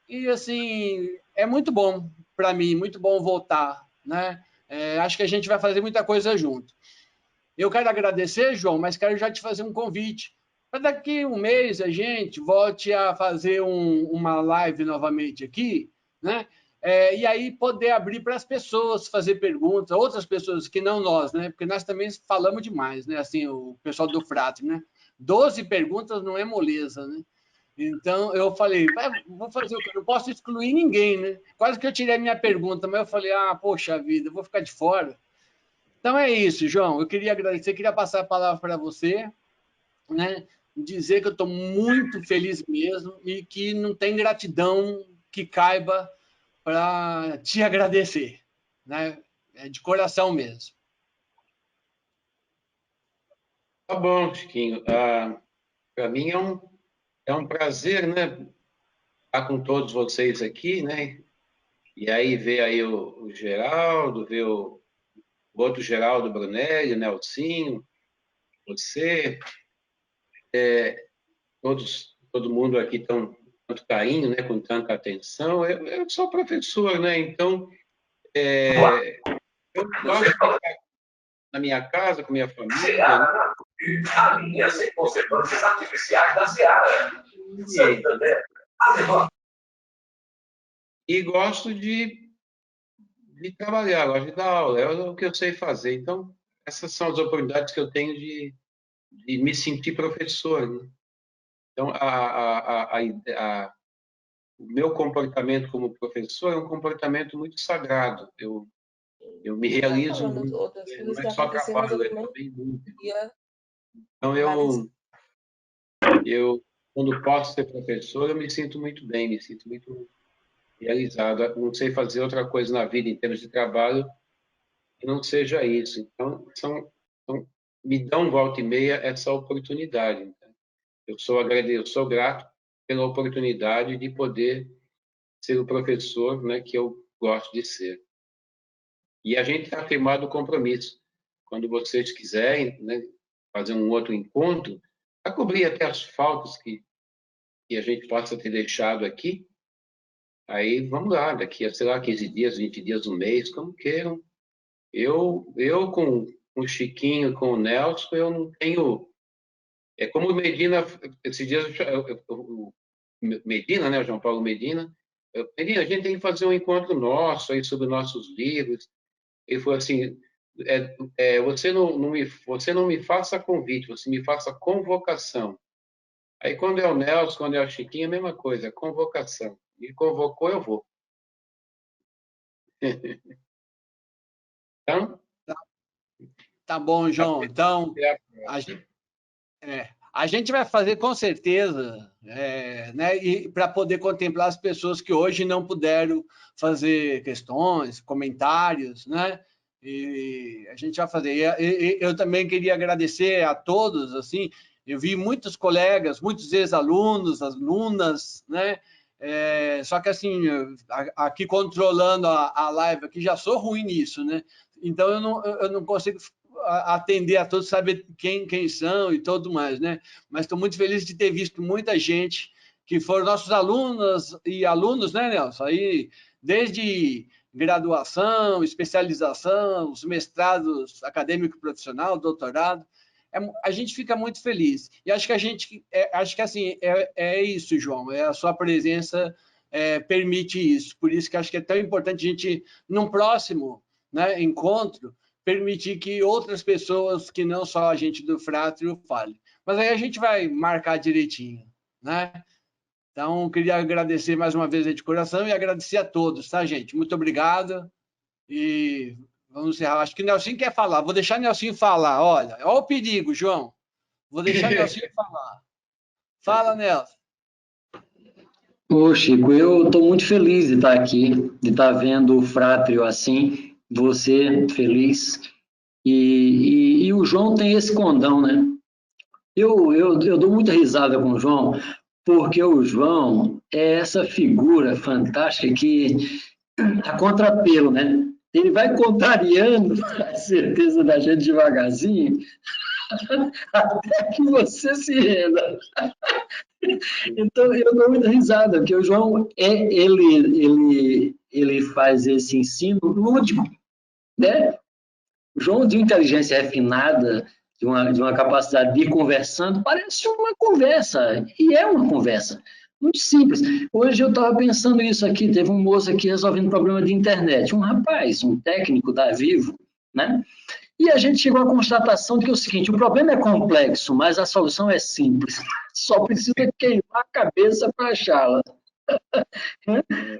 E, assim, é muito bom para mim, muito bom voltar, né? Acho que a gente vai fazer muita coisa junto. Eu quero agradecer, João, mas quero já te fazer um convite. Para daqui um mês a gente volte a fazer uma live novamente aqui, né? E aí poder abrir para as pessoas fazer perguntas, outras pessoas que não nós, né? Porque nós também falamos demais, né? Assim, o pessoal do Fratrio, né? 12 perguntas não é moleza, né? Então, eu falei, vou fazer o quê? Não posso excluir ninguém, né? Quase que eu tirei a minha pergunta, mas eu falei, poxa vida, eu vou ficar de fora. Então, é isso, João. Eu queria agradecer, queria passar a palavra para você, né? Dizer que eu estou muito feliz mesmo e que não tem gratidão que caiba para te agradecer, né? É de coração mesmo. Tá bom, Chiquinho. Para mim é um prazer, né, estar com todos vocês aqui, né? E aí ver aí o Geraldo, ver o outro Geraldo Brunelli, o Nelsinho, você, todo mundo aqui tão tanto carinho, né, com tanta atenção. Eu sou professor, né? Então, eu gosto de ficar na minha casa, com minha família, né? A linha sem conservadores artificiais da Seara. E gosto de trabalhar, gosto de dar aula, é o que eu sei fazer. Então, essas são as oportunidades que eu tenho de me sentir professor, né? Então, o meu comportamento como professor é um comportamento muito sagrado. Eu me realizo muito, não é só trabalho, é também muito. Então, eu, quando posso ser professor, eu me sinto muito bem, me sinto muito realizado. Eu não sei fazer outra coisa na vida em termos de trabalho que não seja isso. Então, me dão volta e meia essa oportunidade. Então, eu sou grato pela oportunidade de poder ser o professor, né, que eu gosto de ser. E a gente está firmado o compromisso. Quando vocês quiserem, né, fazer um outro encontro, para cobrir até as faltas que a gente possa ter deixado aqui, aí vamos lá, daqui a, sei lá, 15 dias, 20 dias, um mês, como queiram. Eu com o Chiquinho, com o Nelson, eu não tenho... É como o Medina, esses dias, o Medina, né, o João Paulo Medina, Medina, a gente tem que fazer um encontro nosso aí sobre nossos livros. Ele falou assim, você não me faça convite, você me faça convocação. Aí quando é o Nelson, quando é o Chiquinho, é a mesma coisa, convocação. Me convocou, eu vou. Então... Tá bom, João. Então, a gente vai fazer com certeza, né, e para poder contemplar as pessoas que hoje não puderam fazer questões, comentários, né? E a gente vai fazer. Eu também queria agradecer a todos, assim, eu vi muitos colegas, muitos ex-alunos, alunas, né? Só que assim, aqui controlando a live aqui, já sou ruim nisso, né? Então eu não consigo atender a todos, saber quem são e tudo mais, né? Mas estou muito feliz de ter visto muita gente que foram nossos alunos e alunos, né, Nelson? Aí, desde graduação, especialização, os mestrados acadêmico profissional, doutorado, a gente fica muito feliz. E acho que acho que assim, é isso, João, a sua presença permite isso. Por isso que acho que é tão importante a gente, num próximo, né, encontro, permitir que outras pessoas, que não só a gente do Fratrio, falem. Mas aí a gente vai marcar direitinho, né? Então, queria agradecer mais uma vez de coração e agradecer a todos, tá, gente? Muito obrigado e vamos encerrar. Acho que o Nelson quer falar. Vou deixar o Nelson falar. Olha o perigo, João. Vou deixar o Nelson falar. Fala, Nelson. Ô, Chico, eu estou muito feliz de estar aqui, de estar vendo o Fratrio assim, você feliz, e o João tem esse condão, né? Eu dou muita risada com o João, porque o João é essa figura fantástica que, a contrapelo, né? Ele vai contrariando a certeza da gente devagarzinho, até que você se renda. Então, eu dou muita risada, porque o João, ele faz esse ensino lúdico, né? O João, de inteligência refinada, de uma capacidade de ir conversando, parece uma conversa, e é uma conversa, muito simples. Hoje eu estava pensando isso aqui, teve um moço aqui resolvendo problema de internet, um rapaz, um técnico da Vivo, né? E a gente chegou à constatação de que é o seguinte, o problema é complexo, mas a solução é simples. Só precisa queimar a cabeça para achá-la.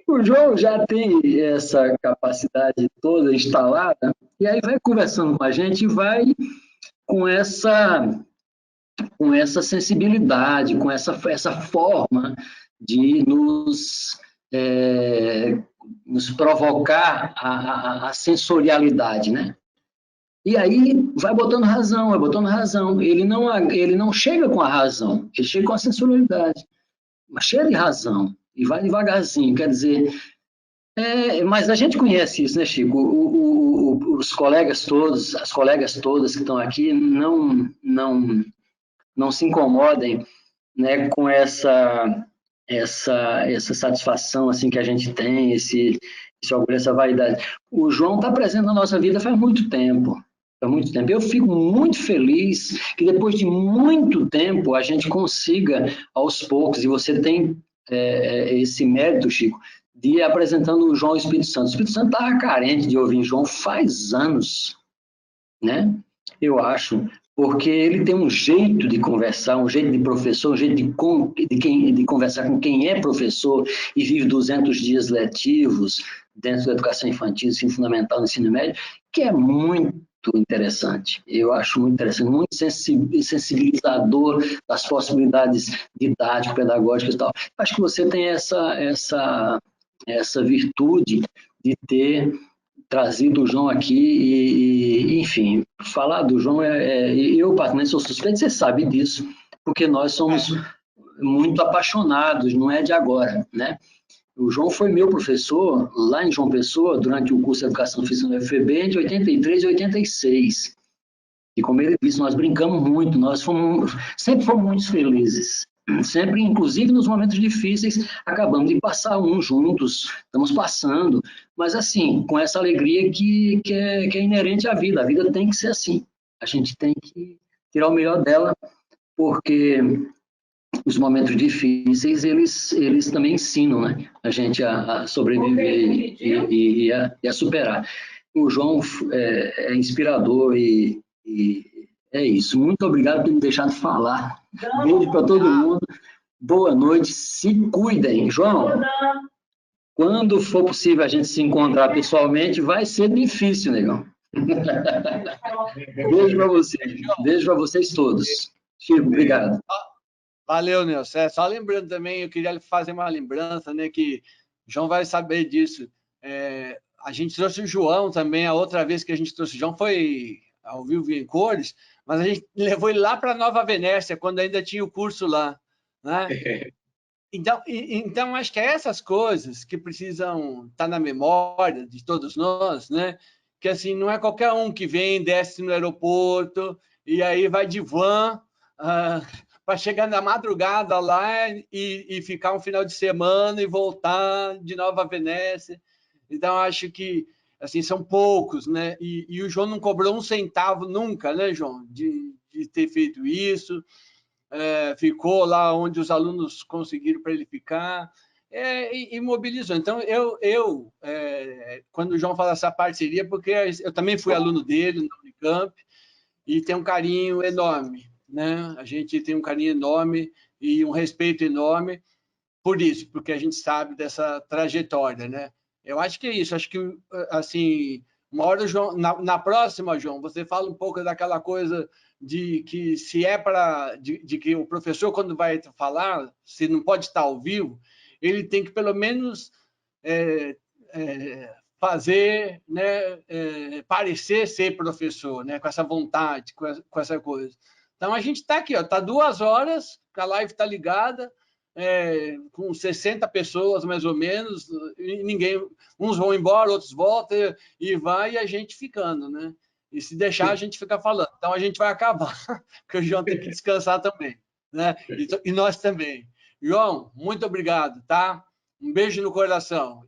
O João já tem essa capacidade toda instalada, e aí vai conversando com a gente e vai com essa sensibilidade, com essa forma de nos provocar a sensorialidade, né? E aí vai botando razão, vai botando razão. Ele não chega com a razão, ele chega com a sensorialidade, mas cheia de razão, e vai devagarzinho, quer dizer... mas a gente conhece isso, né, Chico? Os colegas todos, as colegas todas que estão aqui não se incomodem, né, com essa essa satisfação assim que a gente tem, esse orgulho, essa vaidade. O João está presente na nossa vida faz muito tempo. Há muito tempo. Eu fico muito feliz que depois de muito tempo a gente consiga, aos poucos, e você tem esse mérito, Chico, de ir apresentando o João Espírito Santo. O Espírito Santo estava carente de ouvir João faz anos, né? Eu acho, porque ele tem um jeito de conversar, um jeito de professor, um jeito de conversar com quem é professor e vive 200 dias letivos dentro da educação infantil, ensino fundamental, ensino médio, que é muito interessante. Eu acho muito interessante, muito sensibilizador das possibilidades didáticas, pedagógicas e tal. Acho que você tem essa virtude de ter trazido o João aqui e enfim, falar do João eu particularmente sou suspeito, você sabe disso, porque nós somos muito apaixonados, não é de agora, né? O João foi meu professor lá em João Pessoa, durante o curso de Educação Física no UFB, entre 83 e 86. E como ele disse, nós brincamos muito, sempre fomos muito felizes. Sempre, inclusive nos momentos difíceis, acabamos de passar juntos, estamos passando, mas assim, com essa alegria que é inerente à vida. A vida tem que ser assim. A gente tem que tirar o melhor dela, porque os momentos difíceis, eles também ensinam, né, a gente a sobreviver e a superar. O João é inspirador e é isso. Muito obrigado por me deixar falar. Beijo para todo mundo. Boa noite. Se cuidem. João, quando for possível a gente se encontrar pessoalmente, vai ser difícil, negão. Beijo para vocês. Beijo para vocês todos. Chico, obrigado. Valeu, Nelson. Só lembrando também, eu queria fazer uma lembrança, né, que o João vai saber disso. A gente trouxe o João também, a outra vez que a gente trouxe o João foi ao vivo em cores, mas a gente levou ele lá para Nova Venécia, quando ainda tinha o curso lá, né? Então, acho que é essas coisas que precisam estar na memória de todos nós, né? Que assim, não é qualquer um que vem, desce no aeroporto e aí vai de van para chegar na madrugada lá e ficar um final de semana e voltar de Nova Venécia. Então, acho que assim, são poucos, né? E o João não cobrou um centavo nunca, né, João, de ter feito isso. Ficou lá onde os alunos conseguiram para ele ficar e mobilizou. Então, quando o João fala essa parceria, porque eu também fui aluno dele na Unicamp e tem um carinho enorme, né? A gente tem um carinho enorme e um respeito enorme por isso, porque a gente sabe dessa trajetória, né? Eu acho que é isso. Acho que, assim, uma hora, João, na próxima, João, você fala um pouco daquela coisa de que se é de que o professor, quando vai falar, se não pode estar ao vivo, ele tem que, pelo menos, fazer, né, parecer ser professor, né, com essa vontade, com essa coisa. Então, a gente está aqui, está 2 horas, a live está ligada, com 60 pessoas, mais ou menos, e ninguém, uns vão embora, outros voltam, e vai, e a gente ficando, né? E se deixar, a gente fica falando. Então, a gente vai acabar, porque o João tem que descansar também, né? E nós também. João, muito obrigado, tá? Um beijo no coração.